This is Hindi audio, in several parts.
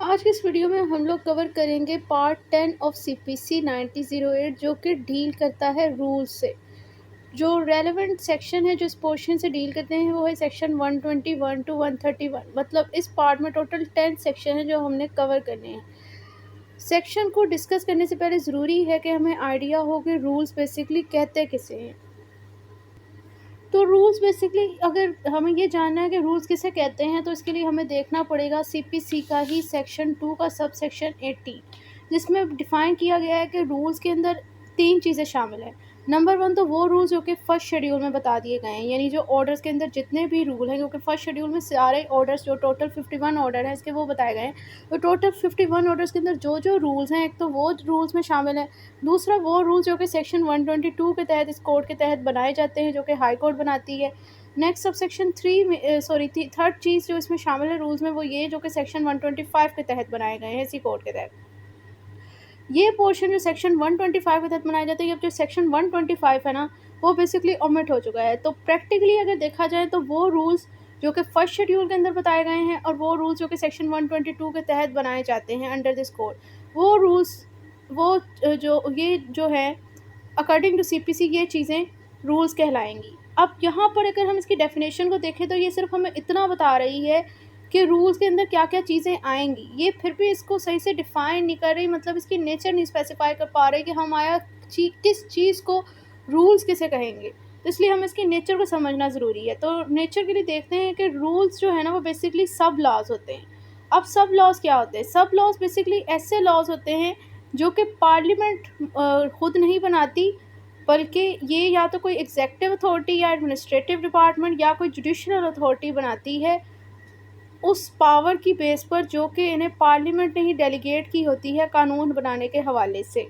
आज की इस वीडियो में हम लोग कवर करेंगे पार्ट 10 ऑफ सीपीसी 9008 जो कि डील करता है रूल से। जो रेलेवेंट सेक्शन है जो इस पोर्शन से डील करते हैं वो है सेक्शन 121 टू 131। मतलब इस पार्ट में टोटल 10 सेक्शन है जो हमने कवर करने हैं। सेक्शन को डिस्कस करने से पहले ज़रूरी है कि हमें आइडिया हो कि रूल्स बेसिकली कहते किसे हैं। तो रूल्स बेसिकली अगर हमें ये जानना है कि रूल्स किसे कहते हैं तो इसके लिए हमें देखना पड़ेगा सीपीसी का ही सेक्शन 2 का सब सेक्शन 80, जिसमें डिफ़ाइन किया गया है कि रूल्स के अंदर 3 चीज़ें शामिल हैं। नंबर 1 तो वो रूल्स जो कि फर्स्ट शेड्यूल में बता दिए गए हैं, यानी जो ऑर्डर्स के अंदर जितने भी रूल हैं, क्योंकि फर्स्ट शेड्यूल में सारे ऑर्डर्स जो टोटल 51 ऑर्डर हैं इसके वो बताए गए हैं। तो टोटल 51 ऑर्डर्स के अंदर जो जो रूल्स हैं एक तो वो रूल्स में शामिल है। दूसरा वो रूल जो कि सेक्शन 122 के तहत इस कोड के तहत बनाए जाते हैं जो कि हाई कोर्ट बनाती है। नेक्स्ट सब सेक्शन 3 में थर्ड चीज़ जो इसमें शामिल है रूल्स में वो ये जो कि सेक्शन 125 के तहत बनाए गए हैं इसी कोड के तहत। ये पोर्शन जो सेक्शन 125 के तहत बनाए जाते हैं, अब जो सेक्शन 125 है ना वो बेसिकली ओमिट हो चुका है। तो प्रैक्टिकली अगर देखा जाए तो वो रूल्स जो कि फर्स्ट शेड्यूल के अंदर बताए गए हैं और वो रूल्स जो कि सेक्शन 122 के तहत बनाए जाते हैं अंडर दिस कोड, वो रूल्स वो जो है अकॉर्डिंग टू सीपीसी ये चीज़ें रूल्स कहलाएंगी। अब यहाँ पर अगर हम इसकी डेफिनेशन को देखें तो ये सिर्फ हमें इतना बता रही है कि रूल्स के अंदर क्या क्या चीज़ें आएंगी। ये फिर भी इसको सही से डिफ़ाइन नहीं कर रही, मतलब इसकी नेचर नहीं स्पेसिफाई कर पा रही कि हम किस चीज़ को रूल्स किसे कहेंगे। तो इसलिए हमें इसकी नेचर को समझना ज़रूरी है। तो नेचर के लिए देखते हैं कि रूल्स जो है ना वो बेसिकली सब लॉज होते हैं। अब सब लॉज क्या होते हैं? सब लॉज बेसिकली ऐसे लॉज होते हैं जो कि पार्लियामेंट खुद नहीं बनाती, बल्कि ये या तो कोई एग्जेक्टिव अथॉरिटी या एडमिनिस्ट्रेटिव डिपार्टमेंट या कोई जुडिशल अथॉरिटी बनाती है उस पावर की बेस पर जो कि इन्हें पार्लियामेंट ने ही डेलीगेट की होती है कानून बनाने के हवाले से।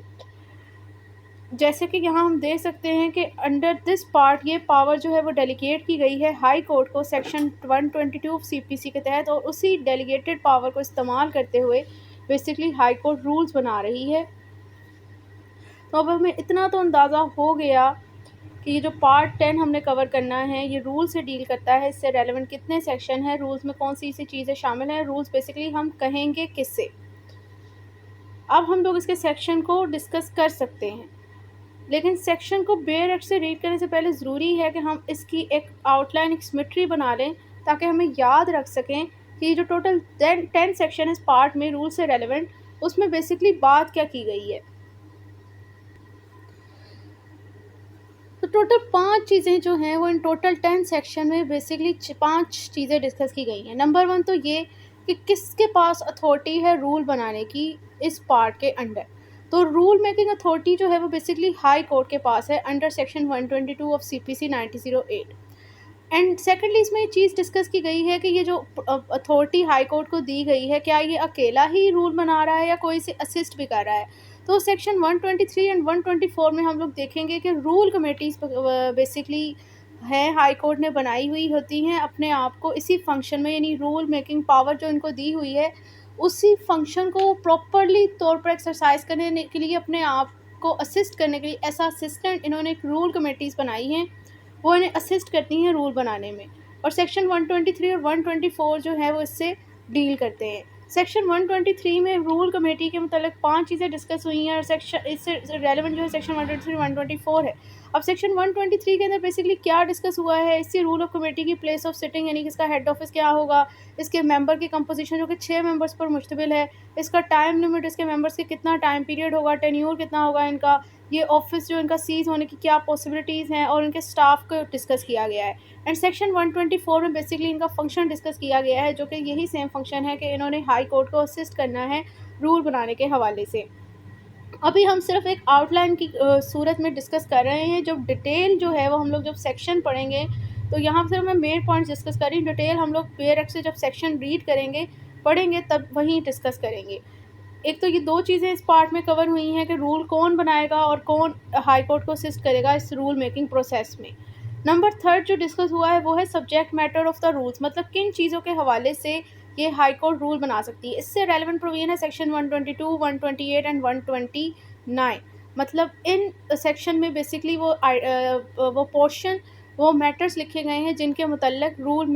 जैसे कि यहाँ हम देख सकते हैं कि अंडर दिस पार्ट ये पावर जो है वो डेलीगेट की गई है हाई कोर्ट को सेक्शन 122 सीपीसी के तहत, और उसी डेलीगेटेड पावर को इस्तेमाल करते हुए बेसिकली हाई कोर्ट रूल्स बना रही है। तो अब हमें इतना तो अंदाज़ा हो गया कि ये जो पार्ट 10 हमने कवर करना है ये रूल से डील करता है। इससे रेलेवेंट कितने सेक्शन हैं, रूल्स में कौन सी सी चीज़ें शामिल हैं, रूल्स बेसिकली हम कहेंगे किससे। अब हम लोग इसके सेक्शन को डिस्कस कर सकते हैं, लेकिन सेक्शन को बेयर एक्ट से रीड करने से पहले ज़रूरी है कि हम इसकी एक आउटलाइन, एक सिमेट्री बना लें ताकि हमें याद रख सकें कि ये जो टोटल 10 सेक्शन इस पार्ट में रूल से रेलेवेंट, उसमें बेसिकली बात क्या की गई है। तो टोटल 5 चीज़ें जो हैं वो इन टोटल 10 सेक्शन में बेसिकली 5 चीज़ें डिस्कस की गई हैं। नंबर 1 तो ये कि किसके पास अथॉरिटी है रूल बनाने की इस पार्ट के अंडर। तो रूल मेकिंग अथॉरिटी जो है वो बेसिकली हाई कोर्ट के पास है under section 122 of CPC 9008। And secondly इसमें ये चीज़ डिस्कस की गई है कि ये जो अथॉरिटी हाई कोर्ट को दी गई है क्या ये अकेला ही रूल बना रहा है या कोई इसे असिस्ट भी कर रहा है। तो सेक्शन 123 एंड 124 में हम लोग देखेंगे कि रूल कमेटीज़ बेसिकली हैं हाई कोर्ट ने बनाई हुई होती हैं अपने आप को इसी फंक्शन में, यानी रूल मेकिंग पावर जो इनको दी हुई है उसी फंक्शन को प्रॉपरली तौर पर एक्सरसाइज करने के लिए, अपने आप को असिस्ट करने के लिए ऐसा असिस्टेंट इन्होंने एक रूल कमेटीज़ बनाई हैं, वो इन्हें असिस्ट करती हैं रूल बनाने में। और सेक्शन 123 और 124 जो है वो इससे डील करते हैं। सेक्शन 123 में रूल कमेटी के मतलब 5 चीज़ें डिस्कस हुई हैं और सेक्शन इससे रेलेवेंट जो है सेक्शन 123 124 है। अब सेक्शन 123 के अंदर बेसिकली क्या डिस्कस हुआ है, इससे रूल ऑफ कमेटी की प्लेस ऑफ सिटिंग यानी कि इसका हेड ऑफिस क्या होगा, इसके मेंबर की कंपोजिशन जो कि 6 मेंबर्स पर मुश्तमिल है, इसका टाइम लिमिट, इसके मेंबर्स के कितना टाइम पीरियड होगा, टेन्योर कितना होगा इनका, ये ऑफिस जो इनका सीज होने की क्या पॉसिबिलिटीज़ हैं, और इनके स्टाफ को डिस्कस किया गया है। एंड सेक्शन 124 में बेसिकली इनका फंक्शन डिस्कस किया गया है जो कि यही सेम फंक्शन है कि इन्होंने हाई कोर्ट को असिस्ट करना है रूल बनाने के हवाले से। अभी हम सिर्फ एक आउटलाइन की सूरत में डिस्कस कर रहे हैं, जब डिटेल जो है वो हम लोग जब सेक्शन पढ़ेंगे तो यहाँ सिर्फ मैं मेन पॉइंट्स डिस्कस कर रही हूँ। डिटेल हम लोग बेयर एक्ट से जब सेक्शन रीड करेंगे पढ़ेंगे तब वहीं डिस्कस करेंगे। एक तो ये 2 चीज़ें इस पार्ट में कवर हुई हैं कि रूल कौन बनाएगा और कौन हाई कोर्ट को असिस्ट करेगा इस रूल मेकिंग प्रोसेस में। नंबर 3 जो डिस्कस हुआ है वो है subject matter of the rules, मतलब किन चीज़ों के हवाले से ये हाई कोर्ट रूल बना सकती है। इससे रेलेवेंट प्रोविजन है सेक्शन 122, 128 एंड 129। मतलब इन सेक्शन में बेसिकली वो पोर्शन, वो मैटर्स लिखे गए हैं जिनके मुतल्लिक रूल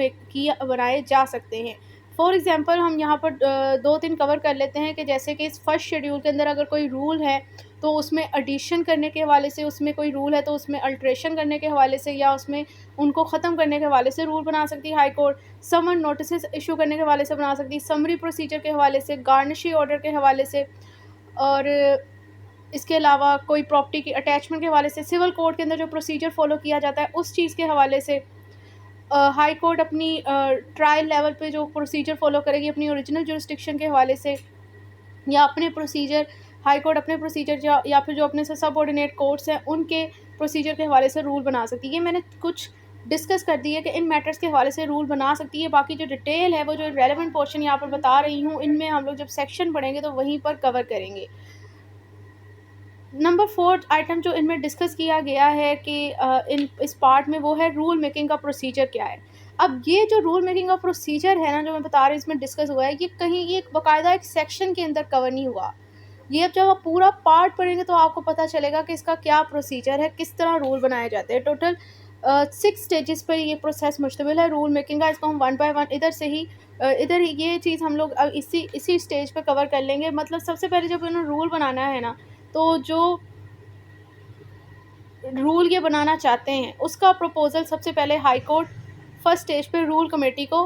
बनाए जा सकते हैं। फॉर एग्ज़ाम्पल हम यहाँ पर 2-3 कवर कर लेते हैं कि जैसे कि इस फर्स्ट शेड्यूल के अंदर अगर कोई रूल है तो उसमें एडिशन करने के हवाले से, उसमें कोई रूल है तो उसमें अल्ट्रेशन करने के हवाले से या उसमें उनको ख़त्म करने के हवाले से रूल बना सकती है हाई कोर्ट। समन नोटिसेस इशू करने के हवाले से बना सकती है, समरी प्रोसीजर के हवाले से, गार्निशी ऑर्डर के हवाले से, और इसके अलावा कोई प्रॉपर्टी की अटैचमेंट के हवाले से, सिविल कोर्ट के अंदर जो प्रोसीजर फ़ॉलो किया जाता है उस चीज़ के हवाले से। हाई कोर्ट अपनी ट्रायल लेवल पे जो प्रोसीजर फ़ॉलो करेगी अपनी ओरिजिनल जुरिस्डिक्शन के हवाले से, या अपने प्रोसीजर, हाई कोर्ट अपने प्रोसीजर या फिर जो अपने से सबऑर्डिनेट कोर्ट्स हैं उनके प्रोसीजर के हवाले से रूल बना सकती है। ये मैंने कुछ डिस्कस कर दी है कि इन मैटर्स के हवाले से रूल बना सकती है। बाकी जो डिटेल है वो जो रेलेवेंट पोर्शन यहाँ पर बता रही हूँ, इनमें हम लोग जब सेक्शन पढ़ेंगे तो वहीं पर कवर करेंगे। नंबर 4 आइटम जो इनमें डिस्कस किया गया है कि इस पार्ट में वो है रूल मेकिंग का प्रोसीजर क्या है। अब ये जो रूल मेकिंग का प्रोसीजर है ना, जो मैं बता रही हूँ इसमें डिस्कस हुआ है, ये कहीं ये बाकायदा एक सेक्शन के अंदर कवर नहीं हुआ। ये अब जब आप पूरा पार्ट पढ़ेंगे तो आपको पता चलेगा कि इसका क्या प्रोसीजर है, किस तरह रूल बनाए जाते हैं। टोटल 6 स्टेजेस पर ये प्रोसेस मुश्तमिल है रूल मेकिंग का। इसको हम वन बाय वन इधर से ही इधर ये चीज़ हम लोग इसी स्टेज पर कवर कर लेंगे। मतलब सबसे पहले जब इन्होंने रूल बनाना है ना, तो जो रूल ये बनाना चाहते हैं उसका प्रपोज़ल सबसे पहले हाई कोर्ट फर्स्ट स्टेज पे रूल कमेटी को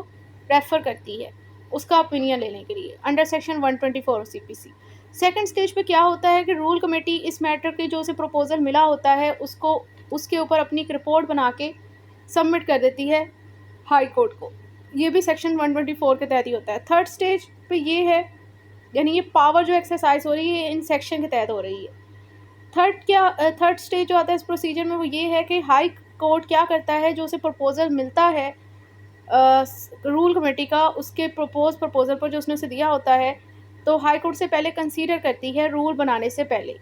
रेफ़र करती है उसका ओपिनियन लेने के लिए under section 124 CPC. Second stage पे क्या होता है कि रूल कमेटी इस मैटर के जो उसे प्रपोज़ल मिला होता है उसको उसके ऊपर अपनी एक रिपोर्ट बना के सबमिट कर देती है हाई कोर्ट को। ये भी सेक्शन 124 के तहत ही होता है। थर्ड स्टेज पे ये है, यानी ये पावर जो एक्सरसाइज हो रही है इन सेक्शन के तहत हो रही है। थर्ड स्टेज जो आता है इस प्रोसीजर में वो ये है कि हाई कोर्ट क्या करता है, जो उसे प्रपोज़ल मिलता है रूल कमेटी का, उसके प्रपोज़ल पर जो उसने उसे दिया होता है, तो हाई कोर्ट से पहले कंसीडर करती है रूल बनाने से पहले।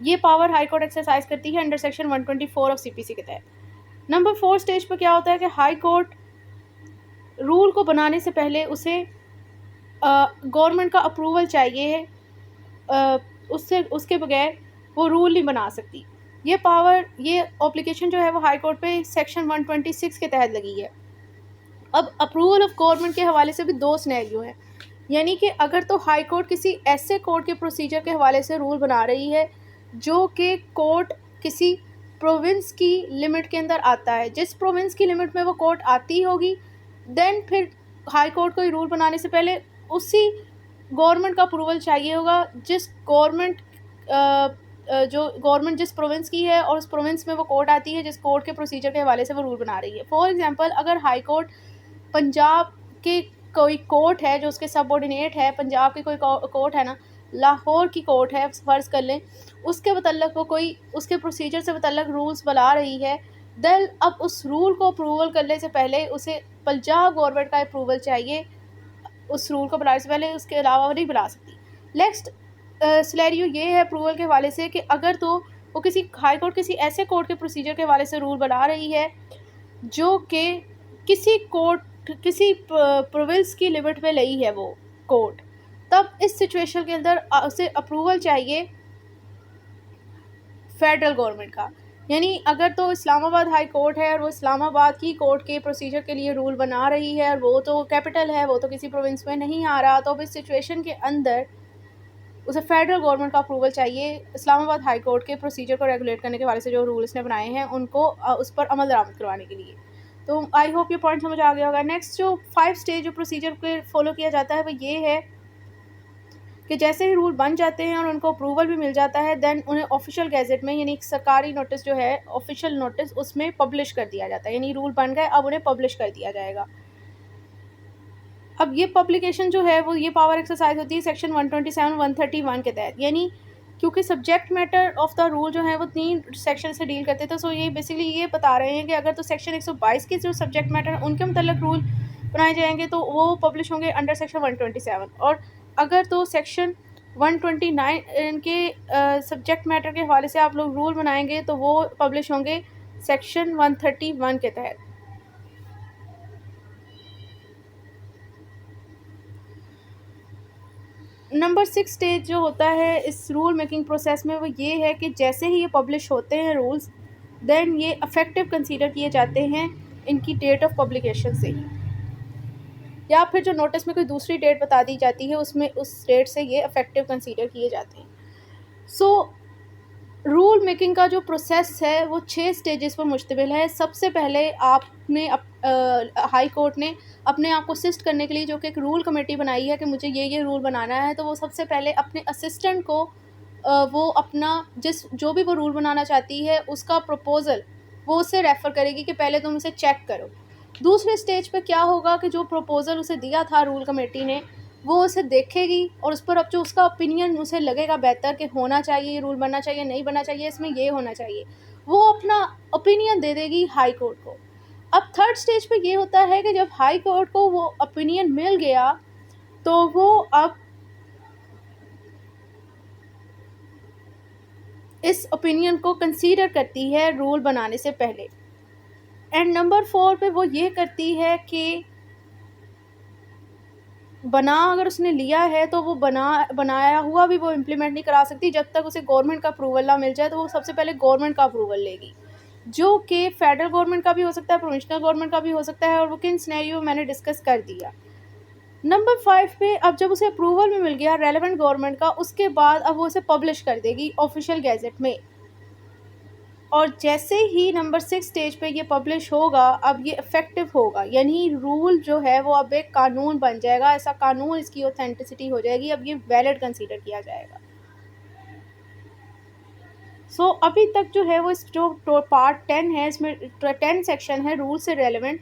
ये पावर हाई कोर्ट एक्सरसाइज करती है अंडर सेक्शन 124 ऑफ सीपीसी के तहत। नंबर 4 स्टेज पर क्या होता है कि हाई कोर्ट रूल को बनाने से पहले उसे गवर्नमेंट का अप्रूवल चाहिए है, उसके बगैर वो रूल नहीं बना सकती। ये पावर, ये एप्लीकेशन जो है वो हाई कोर्ट पे सेक्शन 126 के तहत लगी है। अब अप्रूवल ऑफ गवर्नमेंट के हवाले से भी 2 सिनेरियो हैं, यानी कि अगर तो हाई कोर्ट किसी ऐसे कोर्ट के प्रोसीजर के हवाले से रूल बना रही है जो कि कोर्ट किसी प्रोविंस की लिमिट के अंदर आता है, जिस प्रोविंस की लिमिट में वो कोर्ट आती होगी, देन फिर हाई कोर्ट को रूल बनाने से पहले उसी गवर्नमेंट का अप्रूवल चाहिए होगा जिस गवर्नमेंट जिस प्रोविंस की है और उस प्रोविंस में वो कोर्ट आती है, जिस कोर्ट के प्रोसीजर के हवाले से वो रूल बना रही है। फॉर एग्जांपल, अगर हाई कोर्ट पंजाब के कोई कोर्ट है जो उसके सबऑर्डिनेट है, पंजाब की कोई कोर्ट है ना, लाहौर की कोर्ट है फ़र्ज़ कर लें, उसके मतलब वो कोई उसके प्रोसीजर से मतलब रूल्स बना रही है, देन अब उस रूल को अप्रूवल करने से पहले उसे पंजाब गवर्नमेंट का अप्रूवल चाहिए। उस रूल को बनाने से पहले उसके अलावा वो नहीं बना सकती। नेक्स्ट सिनेरियो ये है अप्रूवल के हवाले से कि अगर तो वो किसी हाई कोर्ट किसी ऐसे कोर्ट के प्रोसीजर के हवाले से रूल बना रही है जो कि किसी प्रोविंस की लिमिट में लई है वो कोर्ट, तब इस सिचुएशन के अंदर उसे अप्रूवल चाहिए फेडरल गवर्नमेंट का। यानी अगर तो इस्लामाबाद हाई कोर्ट है और वो इस्लामाबाद की कोर्ट के प्रोसीजर के लिए रूल बना रही है और वो तो कैपिटल है, वो तो किसी प्रोविंस में नहीं आ रहा, तो अब इस सिचुएशन के अंदर उसे फेडरल गवर्नमेंट का अप्रूवल चाहिए इस्लामाबाद हाई कोर्ट के प्रोसीजर को रेगुलेट करने के हवाले से जो रूल्स ने बनाए हैं उनको उस पर अमल दरामद करवाने के लिए। तो आई होप ये पॉइंट समझ आ गया होगा। नेक्स्ट जो 5 स्टेज जो प्रोसीजर पे फॉलो किया जाता है वो ये है कि जैसे ही रूल बन जाते हैं और उनको अप्रूवल भी मिल जाता है, देन उन्हें ऑफिशियल गैजेट में, यानी सरकारी नोटिस जो है ऑफिशियल नोटिस, उसमें पब्लिश कर दिया जाता है। यानी रूल बन गए, अब उन्हें पब्लिश कर दिया जाएगा। अब ये पब्लिकेशन जो है वो ये पावर एक्सरसाइज होती है सेक्शन 127 131 के तहत। यानी क्योंकि subject matter of the rule जो है वो 3 सेक्शन से डील करते थे, सो ये बेसिकली ये बता रहे हैं कि अगर तो सेक्शन 122 के जो सब्जेक्ट मैटर उनके मतलब रूल बनाए जाएंगे तो वो पब्लिश होंगे अंडर सेक्शन 127, और अगर तो सेक्शन 129 इनके सब्जेक्ट मैटर के हवाले से आप लोग रूल बनाएंगे तो वो पब्लिश होंगे सेक्शन 131 के तहत। नंबर 6 स्टेज जो होता है इस रूल मेकिंग प्रोसेस में वो ये है कि जैसे ही ये पब्लिश होते हैं रूल्स, देन ये इफ़ेक्टिव कंसीडर किए जाते हैं इनकी डेट ऑफ पब्लिकेशन से ही। या फिर जो नोटिस में कोई दूसरी डेट बता दी जाती है उसमें उस डेट से ये इफेक्टिव कंसीडर किए जाते हैं। सो रूल मेकिंग का जो प्रोसेस है वो 6 स्टेजेस पर मुश्तमिल है। सबसे पहले आपने हाई कोर्ट ने अपने आप को असिस्ट करने के लिए जो कि एक रूल कमेटी बनाई है कि मुझे ये रूल बनाना है, तो वो सबसे पहले अपने असिस्टेंट को वो अपना जो भी वो रूल बनाना चाहती है उसका प्रपोज़ल वो उसे रेफ़र करेगी कि पहले तुम उसे चेक करो। दूसरे स्टेज पे क्या होगा कि जो प्रपोज़ल उसे दिया था रूल कमेटी ने वो उसे देखेगी और उस पर अब जो उसका ओपिनियन उसे लगेगा बेहतर कि होना चाहिए, ये रूल बनना चाहिए, नहीं बनना चाहिए, इसमें ये होना चाहिए, वो अपना ओपिनियन दे देगी हाई कोर्ट को। अब थर्ड स्टेज पे ये होता है कि जब हाई कोर्ट को वो ओपिनियन मिल गया तो वो अब इस ओपिनियन को कंसीडर करती है रूल बनाने से पहले। एंड नंबर 4 पे वो ये करती है कि अगर उसने लिया है तो वो बनाया हुआ भी वो इम्प्लीमेंट नहीं करा सकती जब तक उसे गवर्नमेंट का अप्रूवल ना मिल जाए। तो वो सबसे पहले गवर्नमेंट का अप्रूवल लेगी, जो कि फेडरल गवर्नमेंट का भी हो सकता है, प्रोविंशनल गवर्नमेंट का भी हो सकता है, और वो किन सिनेरियो मैंने डिस्कस कर दिया। नंबर 5 पे अब जब उसे अप्रूवल में मिल गया रेलेवेंट गवर्नमेंट का, उसके बाद अब वो उसे पब्लिश कर देगी ऑफिशियल गैजेट में। और जैसे ही नंबर 6 स्टेज पे ये पब्लिश होगा अब ये इफ़ेक्टिव होगा, यानी रूल जो है वो अब एक कानून बन जाएगा, ऐसा कानून, इसकी ऑथेंटिसिटी हो जाएगी, अब ये वैलिड कंसीडर किया जाएगा। सो अभी तक जो है वो इस जो पार्ट 10 है इसमें 10 सेक्शन है रूल से रेलेवेंट।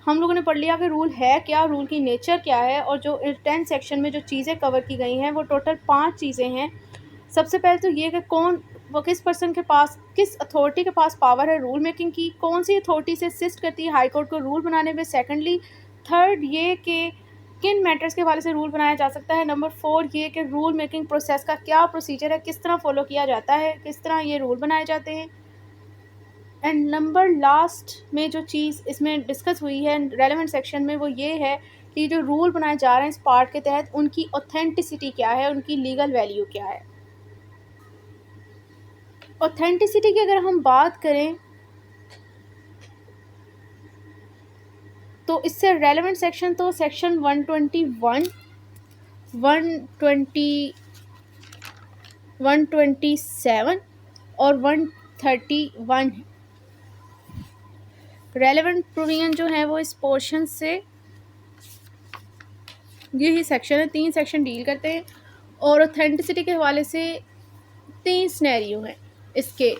हम लोगों ने पढ़ लिया कि रूल है क्या, रूल की नेचर क्या है, और जो 10 सेक्शन में जो चीज़ें कवर की गई हैं वो टोटल 5 चीज़ें हैं। सबसे पहले तो ये कि वो किस पर्सन के पास, किस अथॉरिटी के पास पावर है रूल मेकिंग की, कौन सी अथॉरिटी से असिस्ट करती है हाई कोर्ट को रूल बनाने में। सेकंडली, थर्ड ये कि किन मैटर्स के हवाले से रूल बनाया जा सकता है। नंबर 4 ये कि रूल मेकिंग प्रोसेस का क्या प्रोसीजर है, किस तरह फॉलो किया जाता है, किस तरह ये रूल बनाए जाते हैं। एंड नंबर लास्ट में जो चीज़ इसमें डिस्कस हुई है रेलेवेंट सेक्शन में वो ये है कि जो रूल बनाए जा रहे हैं इस पार्ट के तहत उनकी ऑथेंटिसिटी क्या है, उनकी लीगल वैल्यू क्या है। ऑथेंटिसिटी की अगर हम बात करें तो इससे रेलेवेंट सेक्शन तो सेक्शन 121, 127 और 131 है। रेलेवेंट प्रोविजन जो है वो इस पोर्शन से यही सेक्शन है, 3 सेक्शन डील करते हैं, और ऑथेंटिसिटी के हवाले से 3 सिनेरियो हैं इसके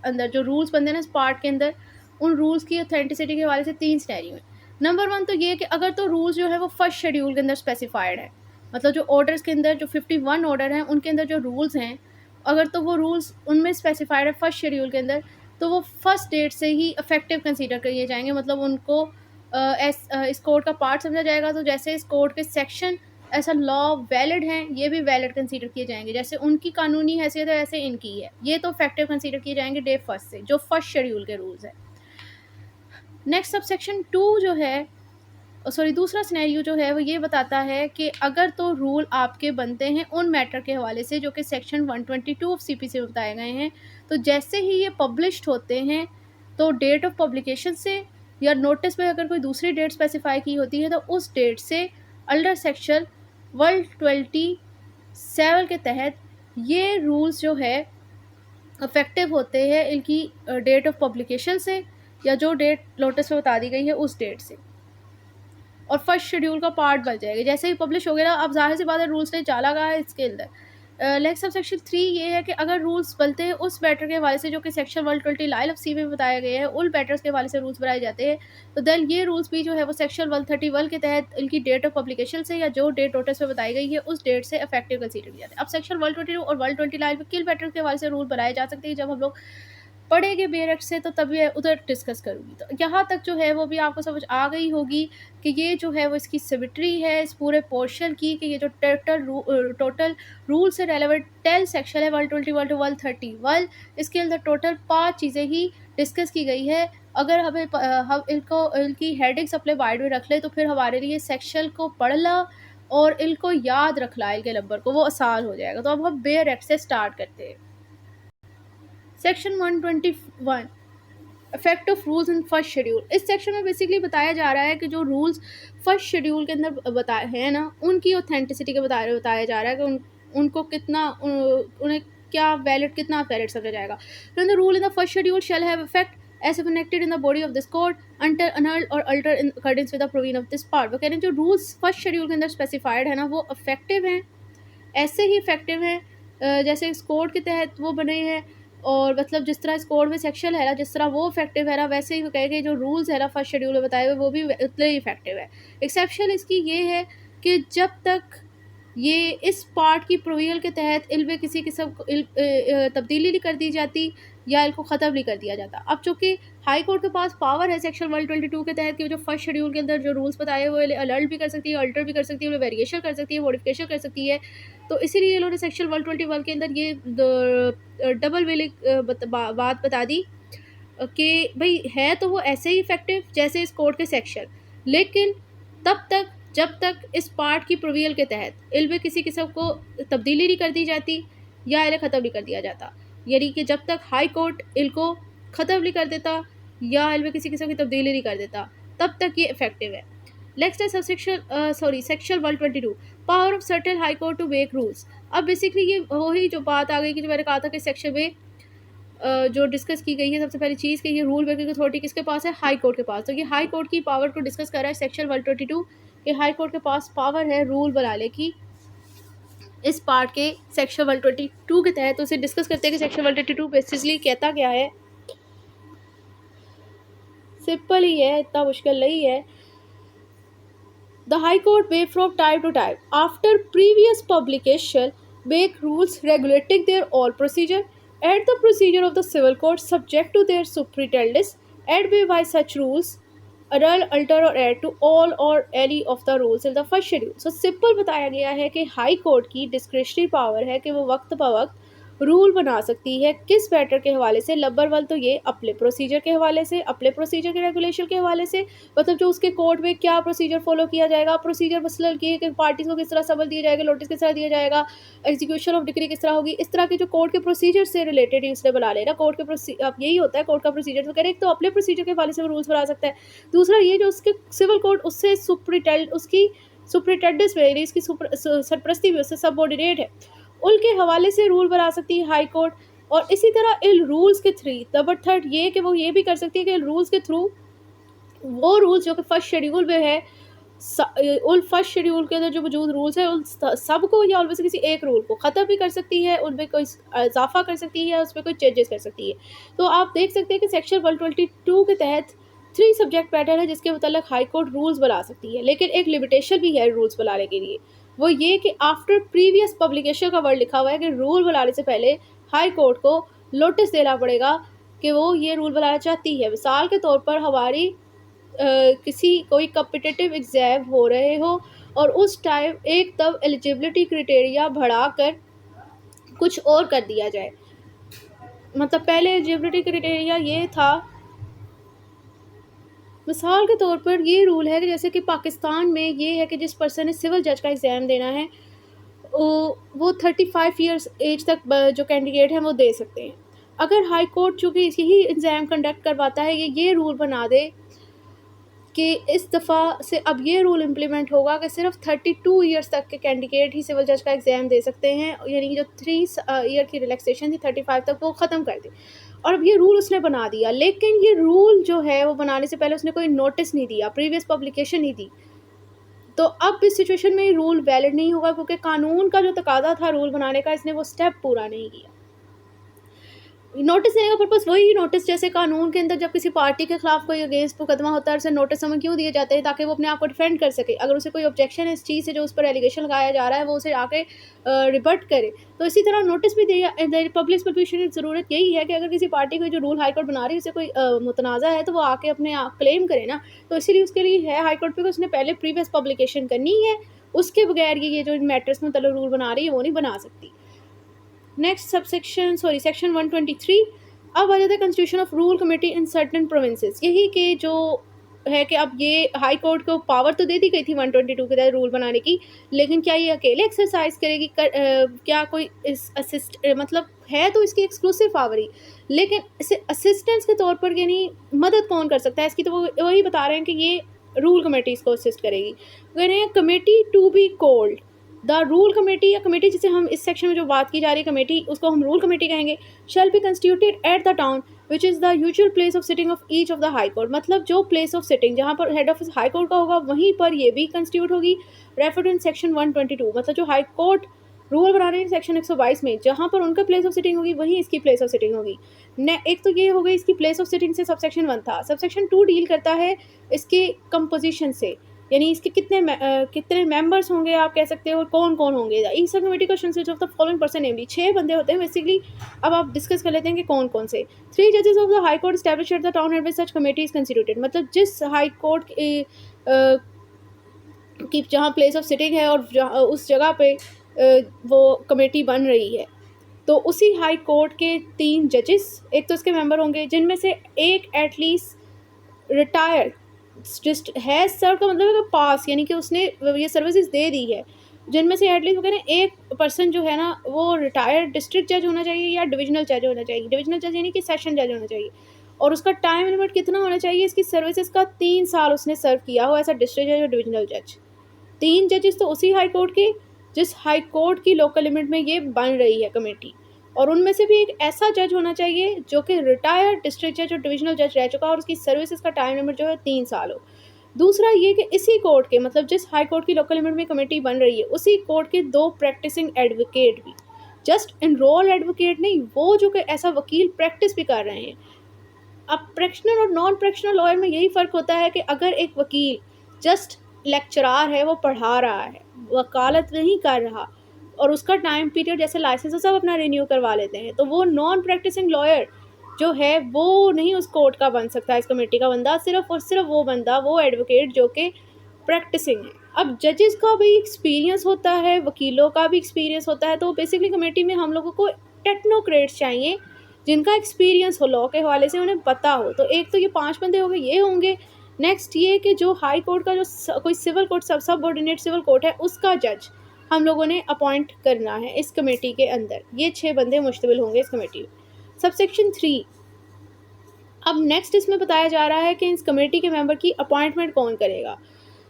अंदर। जो रूल्स बनते हैं ना इस पार्ट के अंदर, उन रूल्स की ऑथेंटिसिटी के हवाले से 3 सिनेरियो हैं। नंबर 1 तो ये कि अगर तो रूल्स जो है वो फर्स्ट शेड्यूल के अंदर स्पेसिफाइड है, मतलब जो ऑर्डर्स के अंदर जो 51 ऑर्डर हैं उनके अंदर जो रूल्स हैं, अगर तो वो रूल्स उनमें स्पेसिफाइड है फर्स्ट शेड्यूल के अंदर, तो वो फर्स्ट डेट से ही इफेक्टिव कंसीडर किए जाएंगे, मतलब उनको इस कोड का पार्ट समझा जाएगा। तो जैसे इस कोड के सेक्शन ऐसा लॉ वैलिड हैं, ये भी वैलिड कंसीडर किए जाएंगे, जैसे उनकी कानूनी हैसियत है ऐसे इनकी है, ये तो इफेक्टिव कंसीडर किए जाएंगे डे फर्स्ट से, जो फर्स्ट शेड्यूल के रूल्स है। नेक्स्ट सब सेक्शन 2 जो है, दूसरा सिनेरियो जो है वो ये बताता है कि अगर तो रूल आपके बनते हैं उन मैटर के हवाले से जो कि सेक्शन 122 ऑफ सीपीसी में बताए गए हैं, तो जैसे ही ये पब्लिश्ड होते हैं तो डेट ऑफ पब्लिकेशन से या नोटिस में अगर कोई दूसरी डेट स्पेसिफाई की होती है तो उस डेट से अंडर सेक्शन 127 के तहत ये रूल्स जो है इफेक्टिव होते हैं इनकी डेट ऑफ पब्लिकेशन से या जो डेट नोटिस में बता दी गई है उस डेट से, और फर्स्ट शेड्यूल का पार्ट बन जाएगा। जैसे ही पब्लिश हो गया अब जाहिर सी बात है रूल्स ने चाला गया है इसके अंदर। नेक्स्ट सब सेक्शन 3 ये है कि अगर रूल्स बनते हैं उस मैटर के हवाले से जो कि सेक्शन 120 लाइल ऑफ सी में बताया गया है, उन मैटर्स के हवाले से रूल्स बनाए जाते हैं, तो देन ये रूल्स भी जो है वो सेक्शन 131 के तहत इनकी डेट ऑफ पब्लिकेशन से या जो डेट नोटिस में बताई गई है उस डेट से इफेक्टिव कंसीडर किया जाता है। अब सेक्शन 122 और 120 लाइल में किन मैटर्स के हवाले से रूल बनाए जा सकते हैं जब हम लोग पढ़ेंगे बेरट से, तो तभी उधर डिस्कस करूँगी। तो यहाँ तक जो है वो भी आपको समझ आ गई होगी कि ये जो है वो इसकी सिमेट्री है इस पूरे पोर्शन की, कि ये जो टोटल रूल से रेलेवेंट 10 सेक्शन है 121 to 131, इसके अंदर टोटल 5 चीज़ें ही डिस्कस की गई है। अगर हम इनकी हेडिंग्स अपने माइंड में रख ले तो फिर हमारे लिए सेक्शन को पढ़ना और इनको याद रखना, इनके नंबर को, वो आसान हो जाएगा। तो अब हम बेयर एक्ट से स्टार्ट करते हैं। Section 121 effect of rules in first schedule. इस सेक्शन में बेसिकली बताया जा रहा है कि जो रूल्स फर्स्ट शेड्यूल के अंदर बताए हैं ना, उनकी ऑथेंटिसिटी के बताया जा रहा है कि उनको कितना उन्हें क्या वैलिड, कितना वैलिड समझा जाएगा। The rule in the first schedule shall have effect as enacted in the body of this code until annulled or altered in accordance with the provision of this part। वो कह रहे हैं जो रूल्स फर्स्ट शेड्यूल के अंदर स्पेसिफाइड है ना, वो इफेक्टिव हैं, ऐसे ही इफेक्टिव हैं जैसे इस कोड के तहत वो बने हैं, और मतलब जिस तरह इस कोड में सेक्शन है ना, जिस तरह वो इफेक्टिव है ना, वैसे ही वो कहेंगे जो रूल्स है ना फर्स्ट शेड्यूल में बताए हुए वो भी उतने ही इफेक्टिव है। एक्सेप्शन इसकी ये है कि जब तक ये इस पार्ट की प्रोविजन के तहत इल में किसी किस्म तब्दीली नहीं कर दी जाती या इनको ख़त्म नहीं कर दिया जाता। अब चूँकि हाई कोर्ट के पास पावर है सेक्शन 122 के तहत कि जो फर्स्ट शेड्यूल के अंदर जो रूल्स बताए हुए अलर्ट भी कर सकती है, अल्टर भी कर सकती है, वेरिएशन कर सकती है, मॉडिफिकेशन कर सकती है। तो इसीलिए इन्होंने सेक्शन 121 के अंदर ये डबल वेलिंग बात बता दी कि भाई है तो वो ऐसे ही इफेक्टिव जैसे इस कोर्ट के सेक्शन, लेकिन तब तक जब तक इस पार्ट की प्रोविजन के तहत इल में किसी किस्म को तब्दीली नहीं कर दी जाती या इन्हें ख़त्म नहीं कर दिया जाता, यानी कि जब तक हाई कोर्ट इल को ख़त्म नहीं कर देता या इल में किसी किस्म की तब्दीली नहीं कर देता, तब तक ये इफेक्टिव है। नेक्स्ट है section 122 power of certain high court to make rules. अब बेसिकली ये वही जो बात आ गई कि जो मैंने कहा था कि सेक्शन में जो डिस्कस की गई है सबसे पहली चीज़ कि ये रूल मेकिंग अथॉरिटी किसके पास है, हाई कोर्ट के पास। तो ये हाई कोर्ट की पावर को डिस्कस कर रहा है सेक्शन 122 कि हाई कोर्ट के पास पावर है रूल बनाने की इस पार्ट के सेक्शन 122 के तहत। तो उसे डिस्कस करते हैं कि सेक्शन 122 बेसिकली कहता क्या है। सिंपल ही है, इतना मुश्किल नहीं है। The High Court may from time to time, after previous publication, make rules regulating their all procedure and the procedure of the civil court subject to their superintendence, and may by such rules annul, alter or add to all or any of the rules in the first schedule। So simple बताया गया है कि हाई कोर्ट की डिस्क्रिशनरी पावर है कि वो वक्त ब वक्त रूल बना सकती है किस मैटर के हवाले से। नंबर 1 तो ये अपने प्रोसीजर के हवाले से, अपने प्रोसीजर के रेगुलेशन के हवाले से, मतलब जो उसके कोर्ट में क्या प्रोसीजर फॉलो किया जाएगा, प्रोसीजर मसलन की कि पार्टीज को किस तरह समझ दिया जाएगा, नोटिस किस तरह दिया जाएगा, एग्जीक्यूशन ऑफ डिग्री किस तरह होगी, इस तरह के जो कोर्ट के प्रोसीजर से रिलेटेड ही उसने बना लेना। कोर्ट के अब यही होता है कोर्ट का प्रोसीजर, तो कह रहे एक तो अपने प्रोसीजर के हवाले से रूल्स बना सकता है, दूसरा ये जो उसके सिविल कोर्ट उससे उसकी सुपरिटेंडेंस में यानी इसकी सरपरस्ती में उससे सबऑर्डिनेट है, उनके हवाले से रूल बना सकती है हाई कोर्ट। और इसी तरह इन रूल्स के थ्रू नंबर 3 ये कि वो ये भी कर सकती है कि इन रूल्स के थ्रू वो रूल्स जो कि फर्स्ट शेड्यूल में है उन फर्स्ट शेड्यूल के अंदर जो मौजूद रूल्स है उन सबको या उनमें से किसी एक रूल को ख़त्म भी कर सकती है, उनमें कोई इजाफा कर सकती है, उसमें कोई चेंजेस कर सकती है। तो आप देख सकते हैं कि सेक्शन 122 के तहत 3 सब्जेक्ट मैटर है जिसके मतलब हाई कोर्ट रूल्स बना सकती है, लेकिन एक लिमिटेशन भी है रूल्स बनाने के लिए, वो ये कि आफ्टर प्रीवियस पब्लिकेशन का वर्ड लिखा हुआ है कि रूल बनाने से पहले हाई कोर्ट को नोटिस देना पड़ेगा कि वो ये रूल बनाना चाहती है। मिसाल के तौर पर हमारी किसी कोई कॉम्पिटिटिव एग्ज़ाम हो रहे हो और उस टाइम एक तब एलिजिबिलिटी क्राइटेरिया बढ़ाकर कुछ और कर दिया जाए। मतलब पहले एलिजिबिलिटी क्राइटेरिया ये था, मिसाल के तौर पर ये रूल है कि जैसे कि पाकिस्तान में ये है कि जिस पर्सन ने सिविल जज का एग्ज़ाम देना है वो 35 ईयर्स एज तक जो कैंडिडेट हैं वो दे सकते हैं। अगर हाई कोर्ट चूँकि यही एग्ज़ाम कंडक्ट करवाता है ये रूल बना दे कि इस दफ़ा से अब ये रूल इम्प्लीमेंट होगा कि सिर्फ 32 ईयर्स तक के कैंडिडेट ही सिविल जज का एग्ज़ाम दे सकते हैं, यानी कि जो 3 ईयर की रिलैक्सेशन थी 35 तक वो ख़त्म कर दी, और अब ये रूल उसने बना दिया। लेकिन ये रूल जो है वो बनाने से पहले उसने कोई नोटिस नहीं दिया, प्रीवियस पब्लिकेशन नहीं दी। तो अब इस सिचुएशन में रूल वैलिड नहीं होगा क्योंकि कानून का जो तकाजा था रूल बनाने का इसने वो स्टेप पूरा नहीं किया। नोटिस देने का पर्पस वही नोटिस जैसे कानून के अंदर जब किसी पार्टी के खिलाफ कोई अगेंस्ट मुकदमा होता है उसे नोटिस हमें क्यों दिए जाते हैं, ताकि वो अपने आप को डिफेंड कर सके। अगर उसे कोई ऑब्जेक्शन है इस चीज़ से जो उस पर एलिगेशन लगाया जा रहा है वो उसे आके रिबट करे, तो इसी तरह नोटिस भी दिया। पब्लिक परमिशन की ज़रूरत यही है कि अगर किसी पार्टी को जो रूल हाईकोर्ट बना रही है उसे कोई मुतनाज़ा है तो वो आके अपने आप क्लेम करे ना। तो इसीलिए उसके लिए है हाईकोर्ट पे उसने पहले प्रीवियस पब्लिकेशन करनी है, उसके बगैर ये जो मैटर्स में मतलब रूल बना रही है वो नहीं बना सकती। नेक्स्ट सेक्शन 123 अब आ जाता है constitution of rule committee in certain provinces. यही के जो है कि अब ये हाई कोर्ट को पावर तो दे दी गई थी 122 के तहत रूल बनाने की, लेकिन क्या ये अकेले एक्सरसाइज करेगी क्या कोई इस मतलब है तो इसकी एक्सक्लूसिव पावर ही, लेकिन इसे असिस्टेंस के तौर पर यानी मदद कौन कर सकता है इसकी, तो वो वही बता रहे हैं कि ये रूल कमेटी इसको असिस्ट करेगी। कह रहे हैं committee to be called, the rule committee या कमेटी जिसे हम इस सेक्शन में जो बात की जा रही है कमेटी उसको हम रूल कमेटी कहेंगे, shall be constituted eight the town which is the usual place of sitting of each of the high court. मतलब जो प्लेस ऑफ सिटिंग जहाँ पर हेड ऑफिस हाई कोर्ट का होगा वहीं पर ये भी कंस्टिट्यूट होगी। रेफर्ड इन सेक्शन 122, मतलब जो हाई कोर्ट रूल बना रहे हैं सेक्शन 122 में, जहाँ पर उनका प्लेस ऑफ सिटिंग होगी वहीं इसकी प्लेस ऑफ सिटिंग होगी। ने एक तो ये हो गई इसकी प्लेस ऑफ सिटिंग से सबसेक्शन 1 था। सबसेक्शन 2 डील करता है इसके कंपोजिशन से, यानी इसके कितने मेंबर्स होंगे आप कह सकते हो और कौन कौन होंगे। ई सब कमेटी का consist of the following person namely, 6 बंदे होते हैं बेसिकली। अब आप डिस्कस कर लेते हैं कि कौन कौन से। 3 जजेस of the high court establish eight the town at which such committee is constituted, मतलब जिस हाई कोर्ट की जहाँ प्लेस ऑफ सिटिंग है और उस जगह पे वो कमेटी बन रही है, तो उसी हाई कोर्ट के 3 जजेस एक तो इसके मेंबर होंगे जिनमें से एक एटलीस्ट रिटायर है सर्व का मतलब है कि पास, यानी कि उसने ये सर्विसेज दे दी है। जिनमें से एटलीस्ट वो कह रहे हैं एक पर्सन जो है ना वो रिटायर्ड डिस्ट्रिक्ट जज होना चाहिए या डिविजनल जज होना चाहिए। डिविजनल जज यानी कि सेशन जज होना चाहिए। और उसका टाइम लिमिट कितना होना चाहिए, इसकी सर्विसेज का 3 साल उसने सर्व किया हो एज अ डिस्ट्रिक्ट जज और डिविजनल जज। 3 जजेस तो उसी हाई कोर्ट के जिस हाई कोर्ट की लोकल लिमिट में ये बन रही है कमेटी, और उनमें से भी एक ऐसा जज होना चाहिए जो कि रिटायर्ड डिस्ट्रिक्ट जज और डिविजनल जज रह चुका और उसकी सर्विसेज का टाइम लिमिट जो है 3 साल हो। दूसरा ये कि इसी कोर्ट के मतलब जिस हाई कोर्ट की लोकल लिमिट में कमेटी बन रही है उसी कोर्ट के 2 प्रैक्टिसिंग एडवोकेट भी, जस्ट एनरोल एडवोकेट नहीं, वो जो कि ऐसा वकील प्रैक्टिस भी कर रहे हैं। अब प्रैक्टिशनर और नॉन प्रैक्टिशनर लॉयर में यही फ़र्क होता है कि अगर एक वकील जस्ट लेक्चरार है, वो पढ़ा रहा है, वकालत नहीं कर रहा और उसका टाइम पीरियड जैसे लाइसेंस सब अपना रिन्यू करवा लेते हैं, तो वो नॉन प्रैक्टिसिंग लॉयर जो है वो नहीं उस कोर्ट का बन सकता, इस कमेटी का बंदा। सिर्फ और सिर्फ वो बंदा, वो एडवोकेट जो कि प्रैक्टिसिंग है। अब जजेस का भी एक्सपीरियंस होता है, वकीलों का भी एक्सपीरियंस होता है, तो बेसिकली कमेटी में हम लोगों को टेक्नोक्रेट्स चाहिए जिनका एक्सपीरियंस हो लॉ के हवाले से, उन्हें पता हो। तो एक तो ये 5 बंदे हो गए, ये होंगे। नेक्स्ट ये कि जो हाई कोर्ट का जो कोई सिविल कोर्ट सब ऑर्डिनेट सिविल कोर्ट है उसका जज हम लोगों ने अपॉइंट करना है इस कमेटी के अंदर। ये 6 बंदे मुश्तमिल होंगे इस कमेटी में। सबसेक्शन 3, अब नेक्स्ट इसमें बताया जा रहा है कि इस कमेटी के मेंबर की अपॉइंटमेंट कौन करेगा।